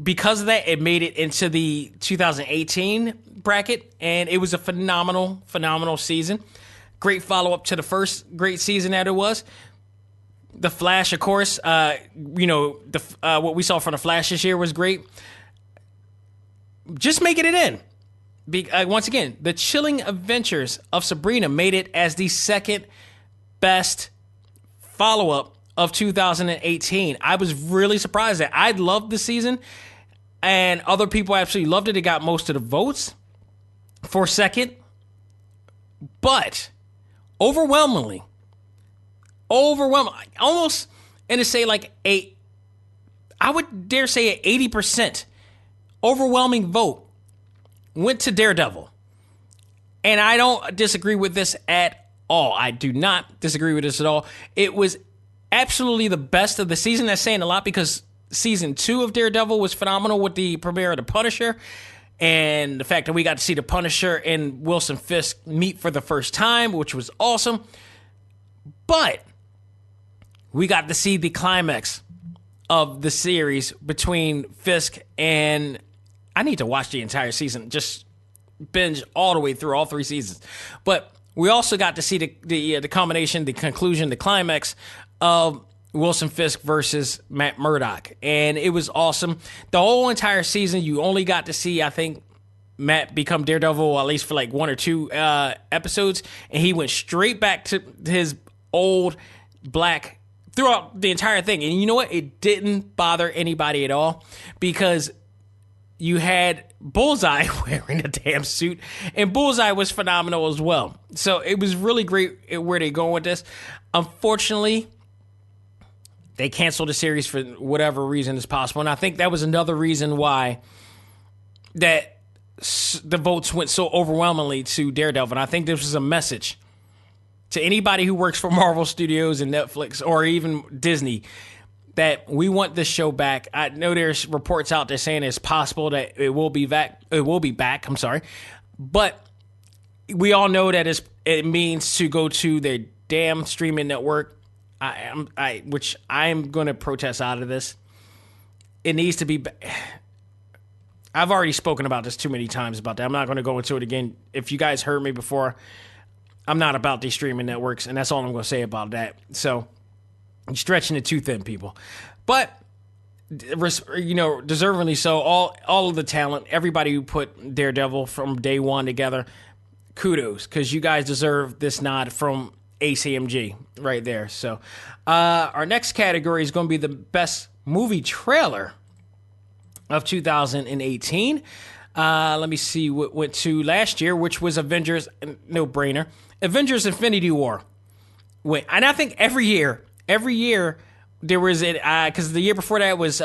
because of that, it made it into the 2018 bracket. And it was a phenomenal season. Great follow-up to the first great season that it was. The Flash, of course, what we saw from The Flash this year was great. Just making it in. Once again, The Chilling Adventures of Sabrina made it as the second best follow-up of 2018. I was really surprised that I loved the season, and other people absolutely loved it. It got most of the votes for second. But overwhelmingly, almost, and to say like I would dare say an 80% overwhelming vote went to Daredevil. And I don't disagree with this at all. I do not disagree with this at all. It was absolutely the best of the season. That's saying a lot because season 2 of Daredevil was phenomenal with the premiere of The Punisher. and the fact that we got to see the Punisher and Wilson Fisk meet for the first time, which was awesome. But we got to see the climax of the series between Fisk and... I need to watch the entire season, just binge all the way through all 3 seasons. But we also got to see the combination, the conclusion, the climax of Wilson Fisk versus Matt Murdock. And it was awesome. The whole entire season, you only got to see, I think, Matt become Daredevil, at least for like 1 or 2 episodes. And he went straight back to his old black throughout the entire thing. And you know what? It didn't bother anybody at all, because you had Bullseye wearing a damn suit, and Bullseye was phenomenal as well. So it was really great where they go with this. Unfortunately, they canceled the series for whatever reason is possible, and I think that was another reason why that the votes went so overwhelmingly to Daredevil. And I think this was a message to anybody who works for Marvel Studios and Netflix or even Disney, that we want this show back. I know there's reports out there saying it's possible that it will be back. I'm sorry, but we all know that it means to go to their damn streaming network. Which I'm going to protest out of this. It needs to be. I've already spoken about this too many times about that. I'm not going to go into it again. If you guys heard me before, I'm not about these streaming networks, and that's all I'm going to say about that. So. You're stretching it too thin, people. But, deservingly so, all of the talent, everybody who put Daredevil from day one together, kudos, because you guys deserve this nod from ACMG right there. So, our next category is going to be the best movie trailer of 2018. Let me see what went to last year, which was Avengers, no-brainer. Avengers Infinity War. And I think every year there was because the year before that was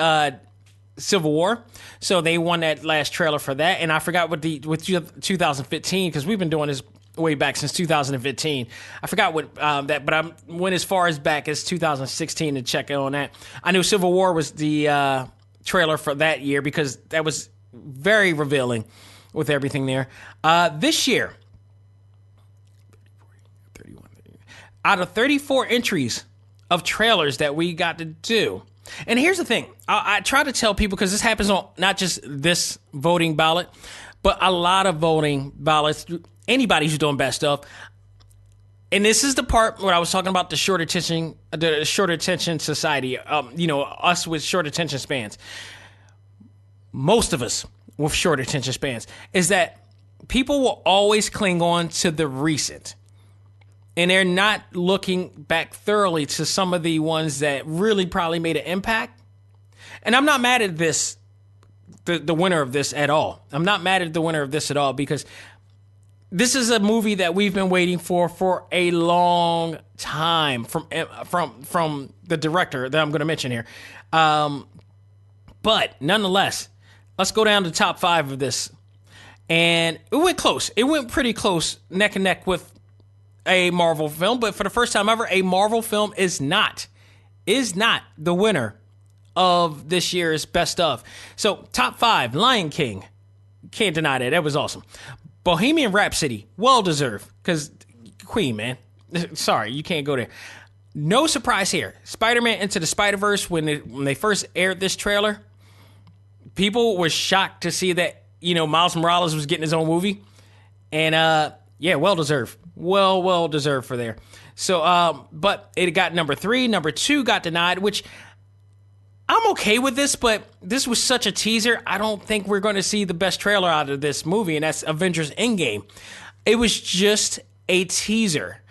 Civil War, so they won that last trailer for that. And I forgot with 2015, because we've been doing this way back since 2015. I forgot what but I went as far as back as 2016 to check on that. I knew Civil War was the trailer for that year, because that was very revealing with everything there. This year, out of 34 entries of trailers that we got to do. And here's the thing. I try to tell people, because this happens on not just this voting ballot, but a lot of voting ballots, anybody who's doing bad stuff. And this is the part where I was talking about the short attention society, us with short attention spans. Most of us with short attention spans, is that people will always cling on to the recent. And they're not looking back thoroughly to some of the ones that really probably made an impact. And I'm not mad at this, the winner of this at all. I'm not mad at the winner of this at all, because this is a movie that we've been waiting for a long time from the director that I'm going to mention here. But nonetheless, let's go down to the top 5 of this. And it went close. It went pretty close, neck and neck with a Marvel film, but for the first time ever, a Marvel film is not the winner of this year's best of. So, top 5, Lion King. Can't deny that. That was awesome. Bohemian Rhapsody, well deserved, because Queen, man. Sorry, you can't go there. No surprise here. Spider-Man Into the Spider-Verse, when they first aired this trailer, people were shocked to see that, Miles Morales was getting his own movie. And, well deserved. Well deserved for there. So, but it got number 3. Number 2 got denied, which I'm okay with this, but this was such a teaser. I don't think we're going to see the best trailer out of this movie, and that's Avengers Endgame. It was just a teaser.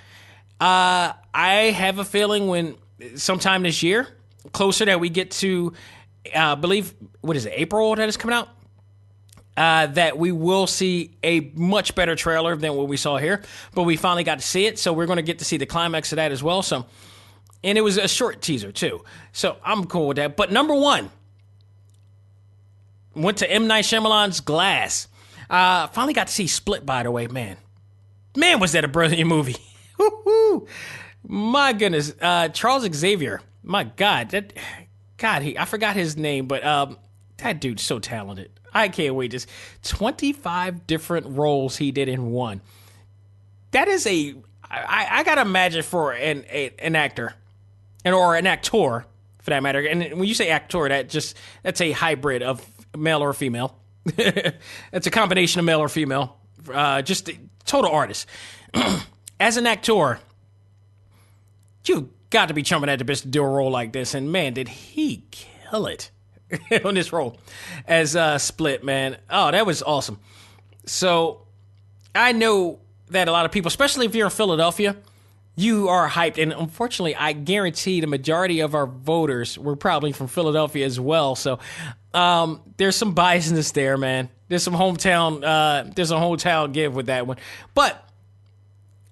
I have a feeling when sometime this year, closer that we get to, believe, what is it, April that is coming out? That we will see a much better trailer than what we saw here, but we finally got to see it, so we're going to get to see the climax of that as well. So, and it was a short teaser too, so I'm cool with that. But number 1 went to M. Night Shyamalan's Glass. Finally got to see Split, by the way. Man, was that a brilliant movie? My goodness, Charles Xavier. My God, I forgot his name, but that dude's so talented. I can't wait. Just 25 different roles he did in one. That is I gotta imagine for an actor, or an actor for that matter. And when you say actor, that's a hybrid of male or female. That's a combination of male or female. Just a total artist. As an actor, you got to be chomping at the bit to do a role like this. And man, did he kill it on this role as Split, man. Oh, that was awesome. So I know that a lot of people, especially if you're in Philadelphia, you are hyped. And unfortunately, I guarantee the majority of our voters were probably from Philadelphia as well. So there's some biasness there, man. There's some hometown give with that one. But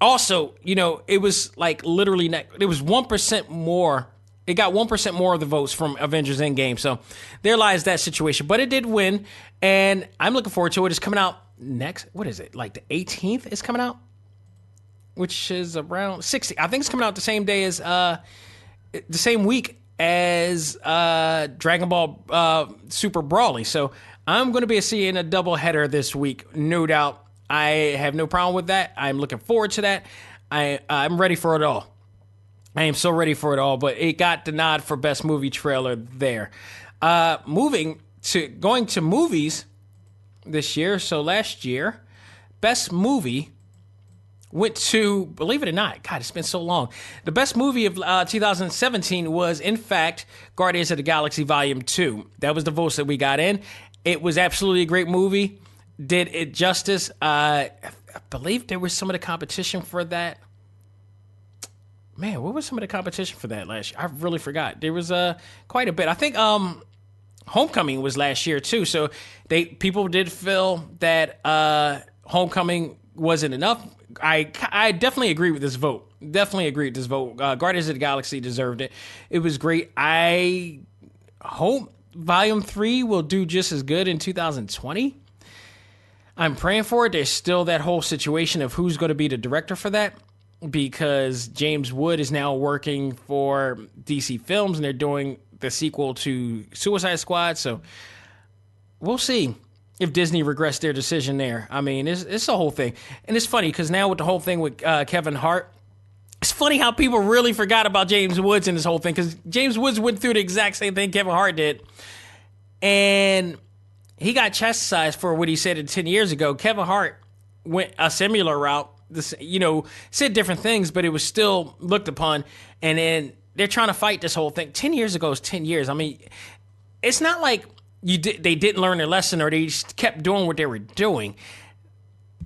also, it was like literally, it was 1% more. It got 1% more of the votes from Avengers Endgame. So there lies that situation. But it did win. And I'm looking forward to it. It's coming out next. What is it? Like the 18th is coming out? Which is around 60. I think it's coming out the same day as, the same week as Dragon Ball Super Brawly. So I'm going to be seeing a double header this week, no doubt. I have no problem with that. I'm looking forward to that. I'm ready for it all. I am so ready for it all, but it got the nod for best movie trailer there. Going to movies this year. So last year, best movie went to, believe it or not, God, it's been so long. The best movie of 2017 was, in fact, Guardians of the Galaxy Volume 2. That was the votes that we got in. It was absolutely a great movie. Did it justice. I believe there was some of the competition for that. Man, what was some of the competition for that last year? I really forgot. There was quite a bit. I think Homecoming was last year too. So people did feel that Homecoming wasn't enough. I definitely agree with this vote. Guardians of the Galaxy deserved it. It was great. I hope Volume 3 will do just as good in 2020. I'm praying for it. There's still that whole situation of who's going to be the director for that, because James Wood is now working for DC Films and they're doing the sequel to Suicide Squad. So we'll see if Disney regrets their decision there. I mean, it's a whole thing. And it's funny because now with the whole thing with Kevin Hart, it's funny how people really forgot about James Woods in this whole thing, because James Woods went through the exact same thing Kevin Hart did. And he got chastised for what he said 10 years ago. Kevin Hart went a similar route, said different things, but it was still looked upon. And then they're trying to fight this whole thing. 10 years ago is 10 years. I mean, it's not like they didn't learn their lesson or they just kept doing what they were doing.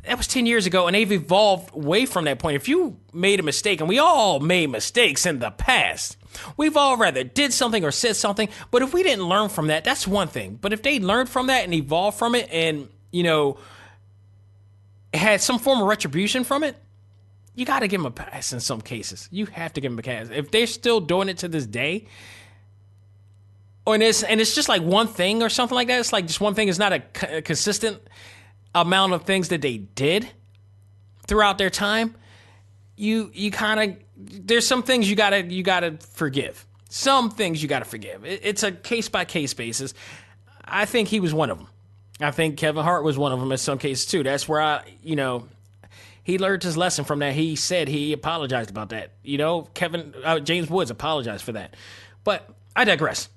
That was 10 years ago, and they've evolved away from that point. If you made a mistake, and we all made mistakes in the past, we've all rather did something or said something, but if we didn't learn from that, that's one thing. But if they learned from that and evolved from it and, had some form of retribution from it, you got to give them a pass in some cases. You have to give them a pass. If they're still doing it to this day, and it's just like one thing or something like that, it's like just one thing is not a consistent amount of things that they did throughout their time, you kind of, there's some things you gotta forgive. Some things you gotta forgive. It's a case by case basis. I think he was one of them. I think Kevin Hart was one of them in some cases too. That's where he learned his lesson from that. He said he apologized about that. James Woods apologized for that. But I digress.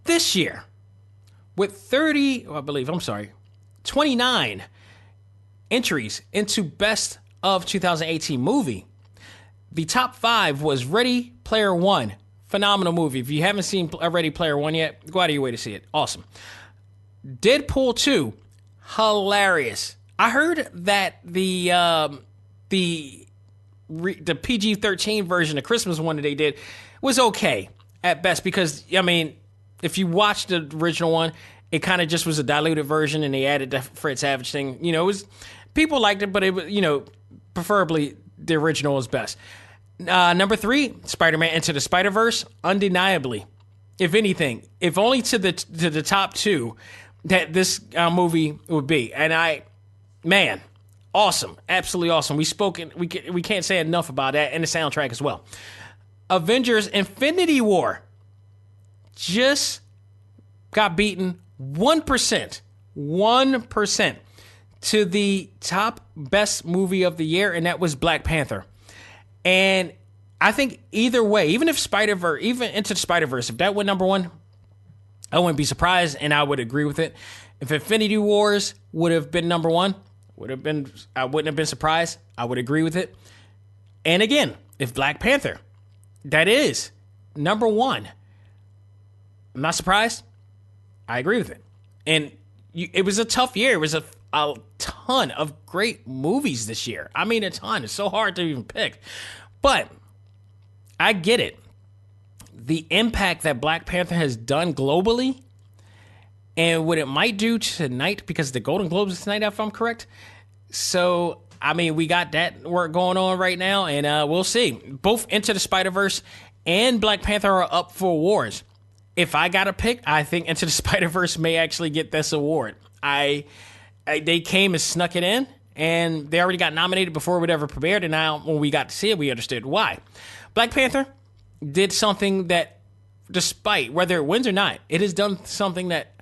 This year, with 29 entries into Best of 2018 movie, the top 5 was Ready Player One. Phenomenal movie. If you haven't seen Ready Player One yet, go out of your way to see it. Awesome. Deadpool 2, hilarious. I heard that the PG-13 version, the Christmas one that they did, was okay at best, because, I mean, if you watch the original one, it kind of just was a diluted version, and they added the Fred Savage thing. It was, people liked it, but it was, preferably the original was best. Number 3, Spider-Man Into the Spider-Verse, undeniably. If anything, if only to the top 2 that this movie would be. And man, awesome, absolutely awesome. We can't say enough about that, and the soundtrack as well. Avengers Infinity War just got beaten 1% to the top best movie of the year, and that was Black Panther. And I think either way, even if Spider-Verse, even Into the Spider-Verse, if that went number one, I wouldn't be surprised, and I would agree with it. If Infinity Wars would have been number one, I wouldn't have been surprised. I would agree with it. And again, if Black Panther, that is number one, I'm not surprised. I agree with it. And it was a tough year. It was a ton of great movies this year. I mean, a ton. It's so hard to even pick. But I get it. The impact that Black Panther has done globally and what it might do tonight, because the Golden Globes is tonight, if I'm correct. So, I mean, we got that work going on right now, and we'll see. Both Into the Spider-Verse and Black Panther are up for awards. If I got to pick, I think Into the Spider-Verse may actually get this award. They came and snuck it in, and they already got nominated before it ever premiered, and now when we got to see it, we understood why. Black Panther did something that, despite whether it wins or not, it has done something that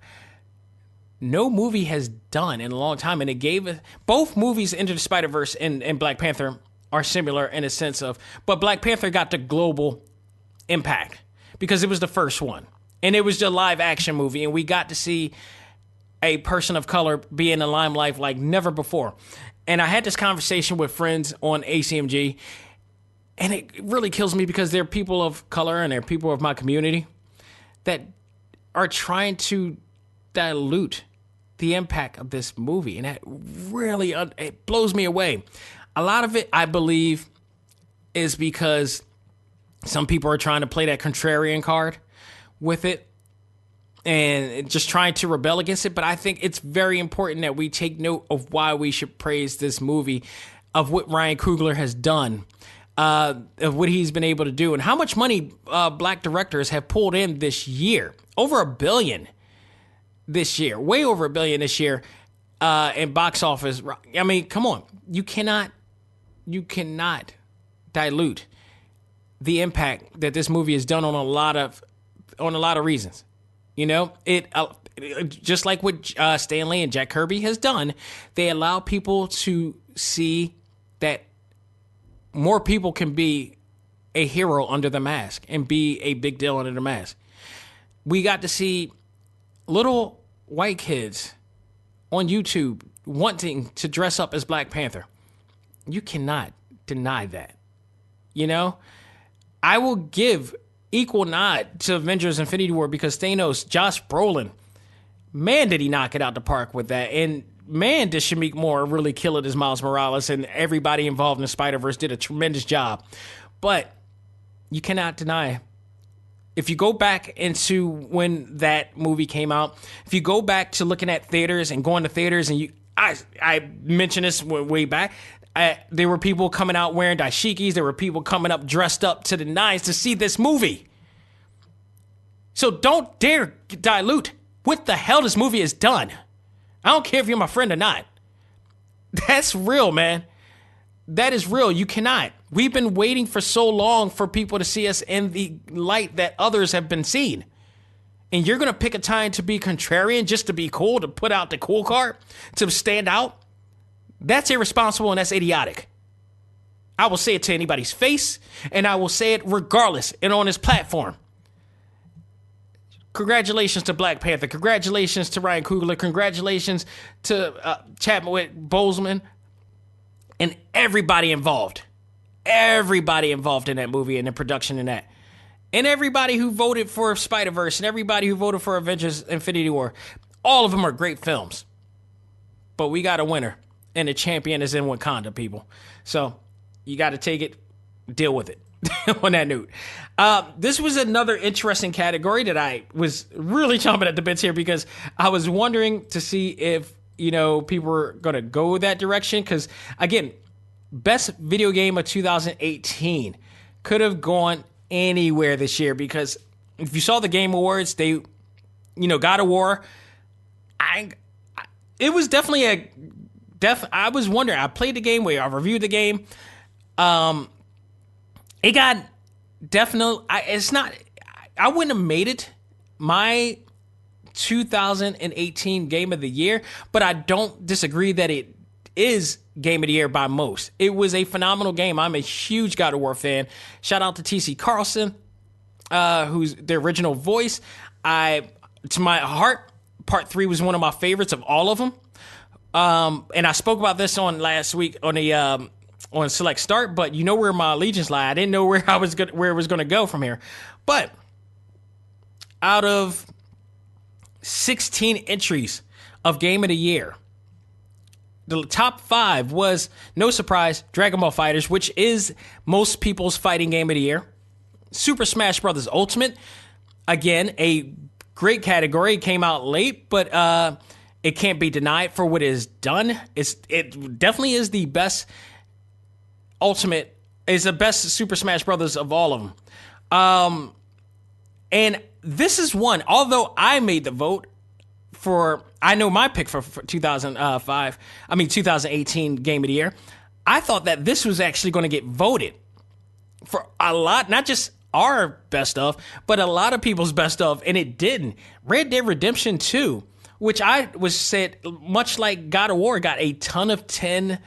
no movie has done in a long time, and it gave both movies, Into the Spider-Verse and Black Panther, are similar in a sense of, but Black Panther got the global impact because it was the first one, and it was the live action movie, and we got to see a person of color be in the limelight like never before. And I had this conversation with friends on ACMG, and it really kills me because they're people of color and they're people of my community that are trying to dilute the impact of this movie. And that really, it blows me away. A lot of it, I believe, is because some people are trying to play that contrarian card with it and just trying to rebel against it. But I think it's very important that we take note of why we should praise this movie, of what Ryan Coogler has done, of what he's been able to do, and how much money black directors have pulled in this year. Over $1 billion this year, way over $1 billion this year in box office. I mean, come on, you cannot dilute the impact that this movie has done on a lot of reasons. You know, it just like what Stan Lee and Jack Kirby has done, they allow people to see that more people can be a hero under the mask and be a big deal under the mask. We got to see little white kids on YouTube wanting to dress up as Black Panther. You cannot deny that. You know, I will give equal nod to Avengers Infinity War because Thanos, Josh Brolin, man, did he knock it out the park with that. And man, did Shameik Moore really kill it as Miles Morales, and everybody involved in the Spider-Verse did a tremendous job. But you cannot deny, if you go back into when that movie came out, if you go back to looking at theaters and going to theaters, and I mentioned this way back, there were people coming out wearing dashikis. There were people coming up dressed up to the nines to see this movie. So don't dare dilute what the hell this movie has done. I don't care if you're my friend or not. That's real, man. That is real. You cannot. We've been waiting for so long for people to see us in the light that others have been seen. And you're going to pick a time to be contrarian just to be cool, to put out the cool card, to stand out? That's irresponsible and that's idiotic. I will say it to anybody's face, and I will say it regardless and on this platform. Congratulations to Black Panther. Congratulations to Ryan Coogler. Congratulations to Chadwick Boseman and everybody involved. Everybody involved in that movie and the production in that. And everybody who voted for Spider-Verse and everybody who voted for Avengers Infinity War. All of them are great films. But we got a winner. And the champion is in Wakanda, people. So you got to take it, deal with it on that note. This was another interesting category that I was really chomping at the bits here because I was wondering to see if, people were going to go that direction. Because, again, best video game of 2018 could have gone anywhere this year because if you saw the Game Awards, they, God of War, it was definitely I was wondering. I played the game. I reviewed the game. It got definitely. It's not. I wouldn't have made it my 2018 Game of the Year, but I don't disagree that it is Game of the Year by most. It was a phenomenal game. I'm a huge God of War fan. Shout out to T.C. Carlson, who's the original voice. To my heart, Part 3 was one of my favorites of all of them. And I spoke about this on last week on the on Select Start, but you know where my allegiance lie. I didn't know where it was going to go from here. But out of 16 entries of Game of the Year, the top 5 was, no surprise, Dragon Ball FighterZ, which is most people's fighting game of the year. Super Smash Bros. Ultimate, again, a great category. It came out late, but it can't be denied for what it has done. It definitely is the best Ultimate, is the best Super Smash Bros. Of all of them. And this is one, although I made the vote for, I know my pick for 2018 Game of the Year. I thought that this was actually going to get voted for a lot, not just our best of, but a lot of people's best of, and it didn't. Red Dead Redemption 2, which I was said, much like God of War, got a ton of 10,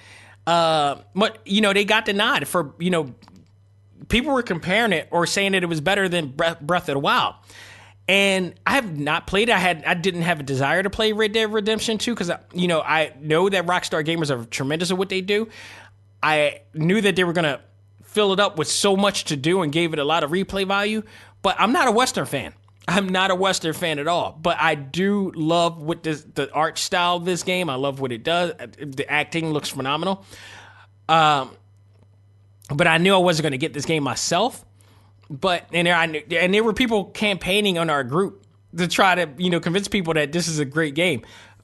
but, they got denied for, people were comparing it or saying that it was better than Breath of the Wild. And I have not played it. I didn't have a desire to play Red Dead Redemption 2 because, I know that Rockstar gamers are tremendous at what they do. I knew that they were going to fill it up with so much to do and gave it a lot of replay value. But I'm not a Western fan. I'm not a Western fan at all. But I do love the art style of this game. I love what it does. The acting looks phenomenal. But I knew I wasn't going to get this game myself. But there were people campaigning on our group to try to convince people that this is a great game.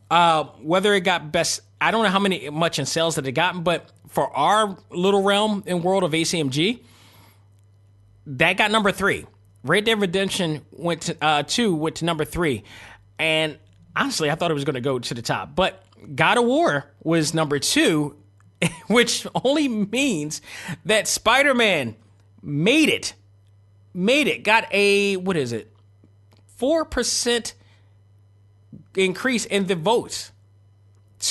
Whether it got best, I don't know much in sales that it got, but for our little realm and world of ACMG, that got number 3. Red Dead Redemption went to number 3, and honestly, I thought it was going to go to the top. But God of War was number 2, which only means that Spider-Man made it. Got a, 4% increase in the votes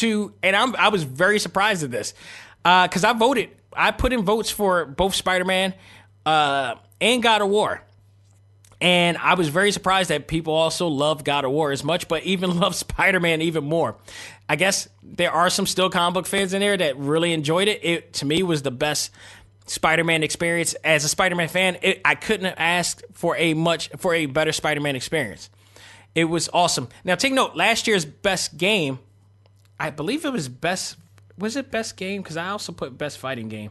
and I was very surprised at this because I put in votes for both Spider-Man and God of War, and I was very surprised that people also love God of War as much, but even love Spider-Man even more. I guess there are some still comic book fans in there that really enjoyed it. It to me was the best Spider-Man experience. As a Spider-Man fan, I couldn't have asked for a better Spider-Man experience. It was awesome. Now take note, last year's best game, I believe it was best game? Because I also put best fighting game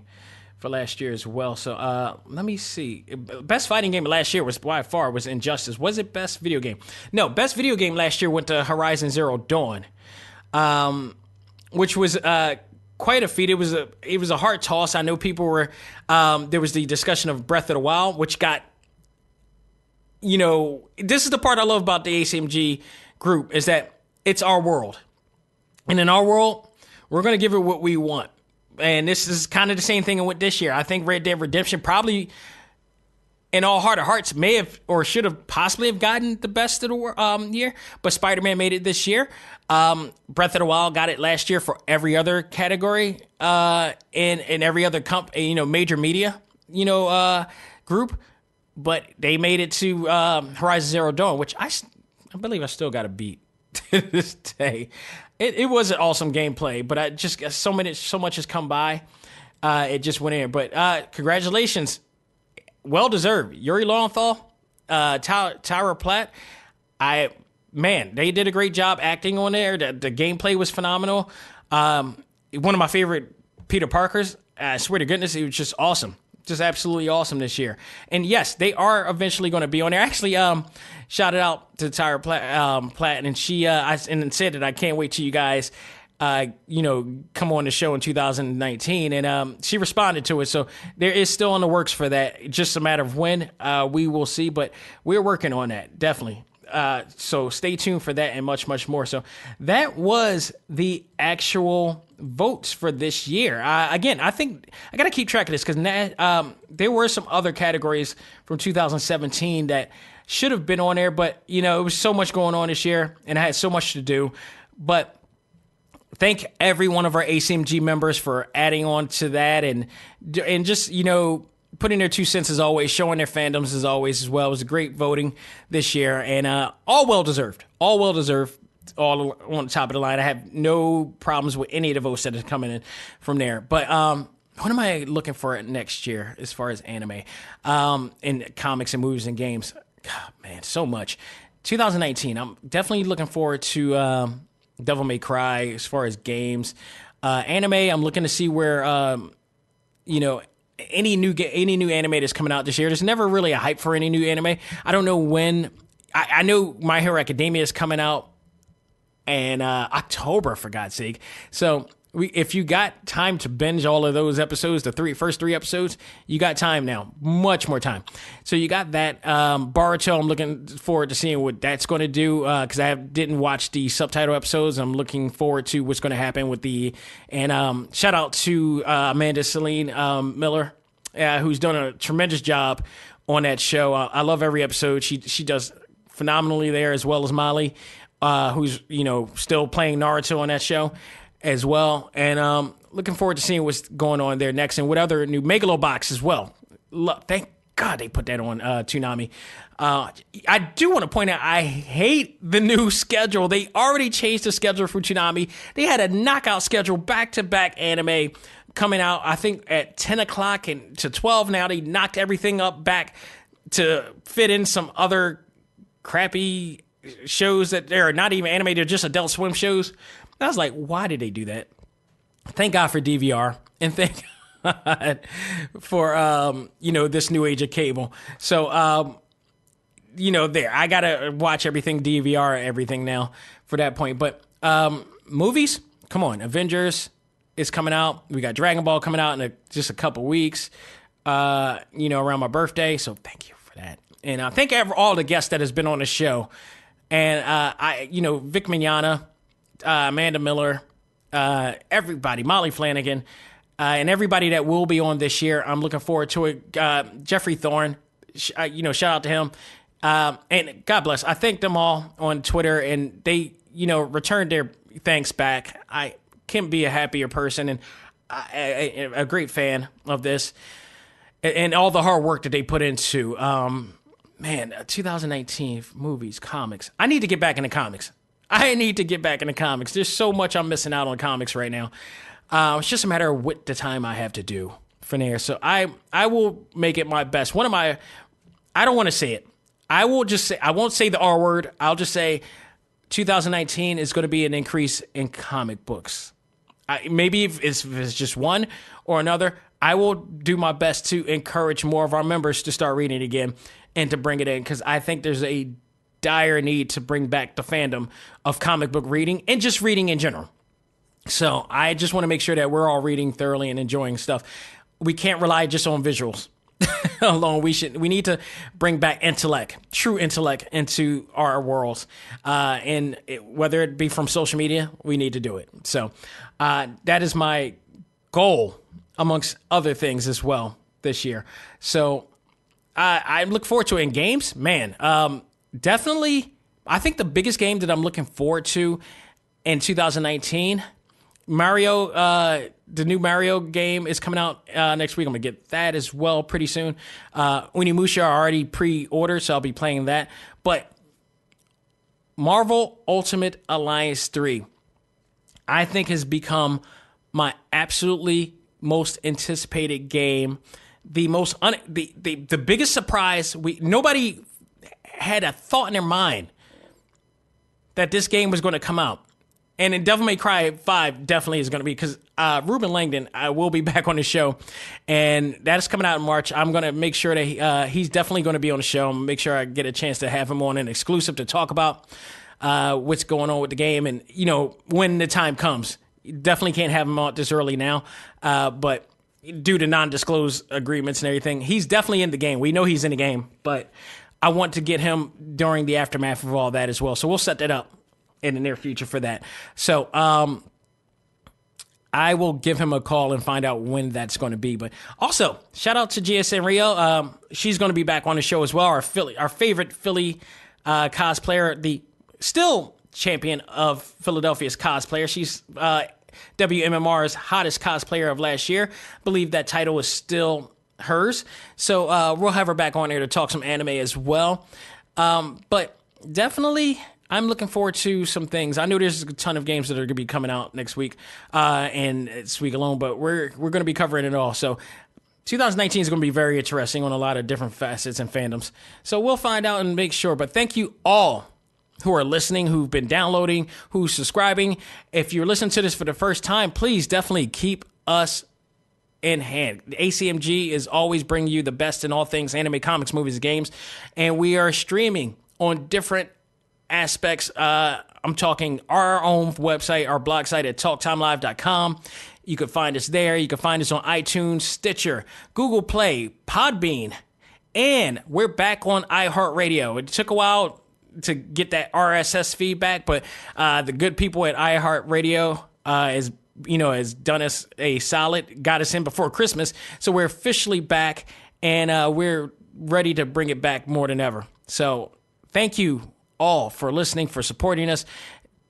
for last year as well. So let me see. Best fighting game last year was by far was Injustice. Was it best video game? No, best video game last year went to Horizon Zero Dawn, which was quite a feat. It was a hard toss. I know people were. There was the discussion of Breath of the Wild, which got. This is the part I love about the ACMG group is that it's our world, and in our world, we're going to give it what we want. And this is kind of the same thing with this year. I think Red Dead Redemption probably, in all heart of hearts, may have or should have possibly have gotten the best of the year, but Spider-Man made it this year. Breath of the Wild got it last year for every other category in every other major media group, but they made it to Horizon Zero Dawn, which I believe I still got to beat to this day. It was an awesome gameplay, but I just so much has come by. It just went in, but congratulations, well deserved. Yuri Lowenthal, Tyra Platt. They did a great job acting on there. The gameplay was phenomenal. One of my favorite Peter Parkers. I swear to goodness, it was just awesome. Just absolutely awesome this year. And yes, they are eventually going to be on there. Actually, shouted out to Tyra Platt, and she and said that I can't wait till you guys, come on the show in 2019. And she responded to it. So there is still in the works for that. Just a matter of when we will see, but we're working on that, definitely. So stay tuned for that and much, much more. So that was the actual votes for this year. Again, I think I got to keep track of this because there were some other categories from 2017 that should have been on there, but it was so much going on this year, and I had so much to do. But thank every one of our ACMG members for adding on to that, and just putting their 2 cents as always, showing their fandoms as always as well. It was a great voting this year, and all well deserved. All well deserved. All on the top of the line. I have no problems with any of the votes that are coming in from there. But what am I looking for next year as far as anime in comics and movies and games? God, man, so much. 2019, I'm definitely looking forward to Devil May Cry as far as games. Anime, I'm looking to see where, any new anime that's coming out this year. There's never really a hype for any new anime. I don't know when. I know My Hero Academia is coming out in October, for God's sake. So if you got time to binge all of those episodes, the first three episodes, you got time now, much more time. So you got that. Boruto, I'm looking forward to seeing what that's going to do because I didn't watch the subtitle episodes. I'm looking forward to what's going to happen with and shout out to Amanda Celine Miller, who's done a tremendous job on that show. I love every episode. She does phenomenally there, as well as Molly, who's still playing Naruto on that show as well, and looking forward to seeing what's going on there next, and what other new Megalobox as well. Thank God they put that on Toonami. I do want to point out, I hate the new schedule. They already changed the schedule for Toonami. They had a knockout schedule, back-to-back anime coming out, I think, at 10 o'clock and to 12 now. They knocked everything up back to fit in some other crappy shows that they're not even anime, they're just Adult Swim shows. I was like, why did they do that? Thank God for DVR, and thank God for this new age of cable. So there, I gotta watch everything DVR, everything now for that point. But movies, come on, Avengers is coming out. We got Dragon Ball coming out in just a couple weeks. Around my birthday. So thank you for that, and thank all the guests that has been on the show. And Vic Mignogna, Amanda Miller, everybody, Molly Flanagan, and everybody that will be on this year. I'm looking forward to it. Jeffrey Thorne, shout out to him. And God bless. I thank them all on Twitter, and they, returned their thanks back. I can't be a happier person, and a great fan of this, and all the hard work that they put into. 2019 movies, comics. I need to get back into comics. There's so much I'm missing out on comics right now. It's just a matter of what the time I have to do from there. So I will make it my best. I don't want to say it. I will just say, I won't say the R word. I'll just say 2019 is going to be an increase in comic books. Maybe if it's just one or another, I will do my best to encourage more of our members to start reading again and to bring it in, because I think there's a dire need to bring back the fandom of comic book reading and just reading in general. So I just want to make sure that we're all reading thoroughly and enjoying stuff. We can't rely just on visuals alone. We need to bring back true intellect into our worlds. Whether it be from social media, we need to do it. So that is my goal, amongst other things as well, this year. So I look forward to it in games. Man, definitely, I think the biggest game that I'm looking forward to in 2019, Mario, the new Mario game is coming out next week. I'm going to get that as well pretty soon. Onimusha are already pre-ordered, so I'll be playing that. But Marvel Ultimate Alliance 3, I think, has become my absolutely most anticipated game. The biggest surprise, nobody had a thought in their mind that this game was going to come out. And in Devil May Cry 5 definitely is going to be, because Ruben Langdon will be back on the show, and that is coming out in March. I'm going to make sure that he's definitely going to be on the show. Make sure I get a chance to have him on an exclusive to talk about what's going on with the game, and when the time comes. Definitely can't have him on this early now, but due to non-disclosed agreements and everything, he's definitely in the game. We know he's in the game, but I want to get him during the aftermath of all that as well. So we'll set that up in the near future for that. So I will give him a call and find out when that's going to be. But also, shout out to GSN Rio. She's going to be back on the show as well. Our favorite Philly cosplayer, the still champion of Philadelphia's cosplayer. She's WMMR's hottest cosplayer of last year. I believe that title is still hers. So we'll have her back on here to talk some anime as well. But definitely, I'm looking forward to some things. I know there's a ton of games that are going to be coming out next week and this week alone, but we're going to be covering it all. So 2019 is going to be very interesting on a lot of different facets and fandoms. So we'll find out and make sure. But thank you all who are listening, who've been downloading, who's subscribing. If you're listening to this for the first time, please definitely keep us in hand. ACMG is always bringing you the best in all things anime, comics, movies, and games. And we are streaming on different aspects. I'm talking our own website, our blog site at talktimelive.com. You can find us there. You can find us on iTunes, Stitcher, Google Play, Podbean, and we're back on iHeartRadio. It took a while to get that RSS feedback, but the good people at iHeartRadio has done us a solid, got us in before Christmas. So we're officially back, and we're ready to bring it back more than ever. So thank you all for listening, for supporting us.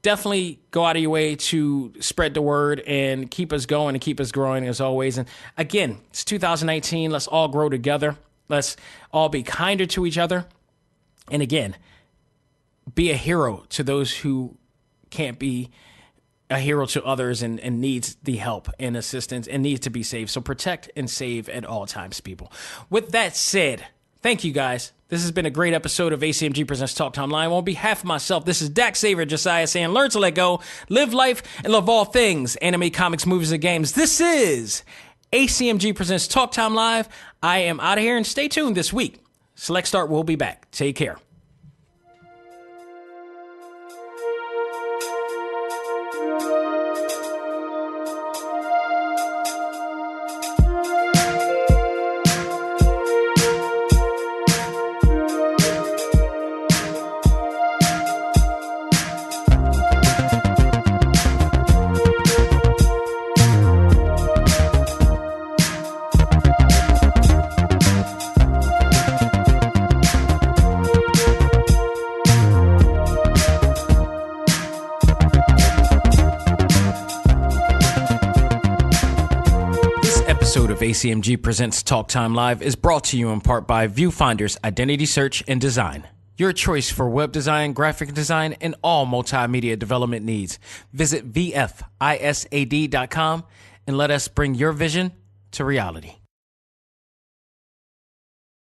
Definitely go out of your way to spread the word and keep us going and keep us growing as always. And again, it's 2019. Let's all grow together. Let's all be kinder to each other. And again, be a hero to those who can't be a hero to others and needs the help and assistance and needs to be saved. So protect and save at all times, people. With that said, thank you guys. This has been a great episode of ACMG Presents Talk Time Live. On behalf of myself, this is Dak Saver Josiah saying, learn to let go, live life, and love all things anime, comics, movies, and games. This is ACMG Presents Talk Time Live. I am out of here, and stay tuned this week. Select Start will be back. Take care. ACMG Presents Talk Time Live is brought to you in part by Viewfinder's Identity Search and Design. Your choice for web design, graphic design, and all multimedia development needs. Visit VFISAD.com and let us bring your vision to reality.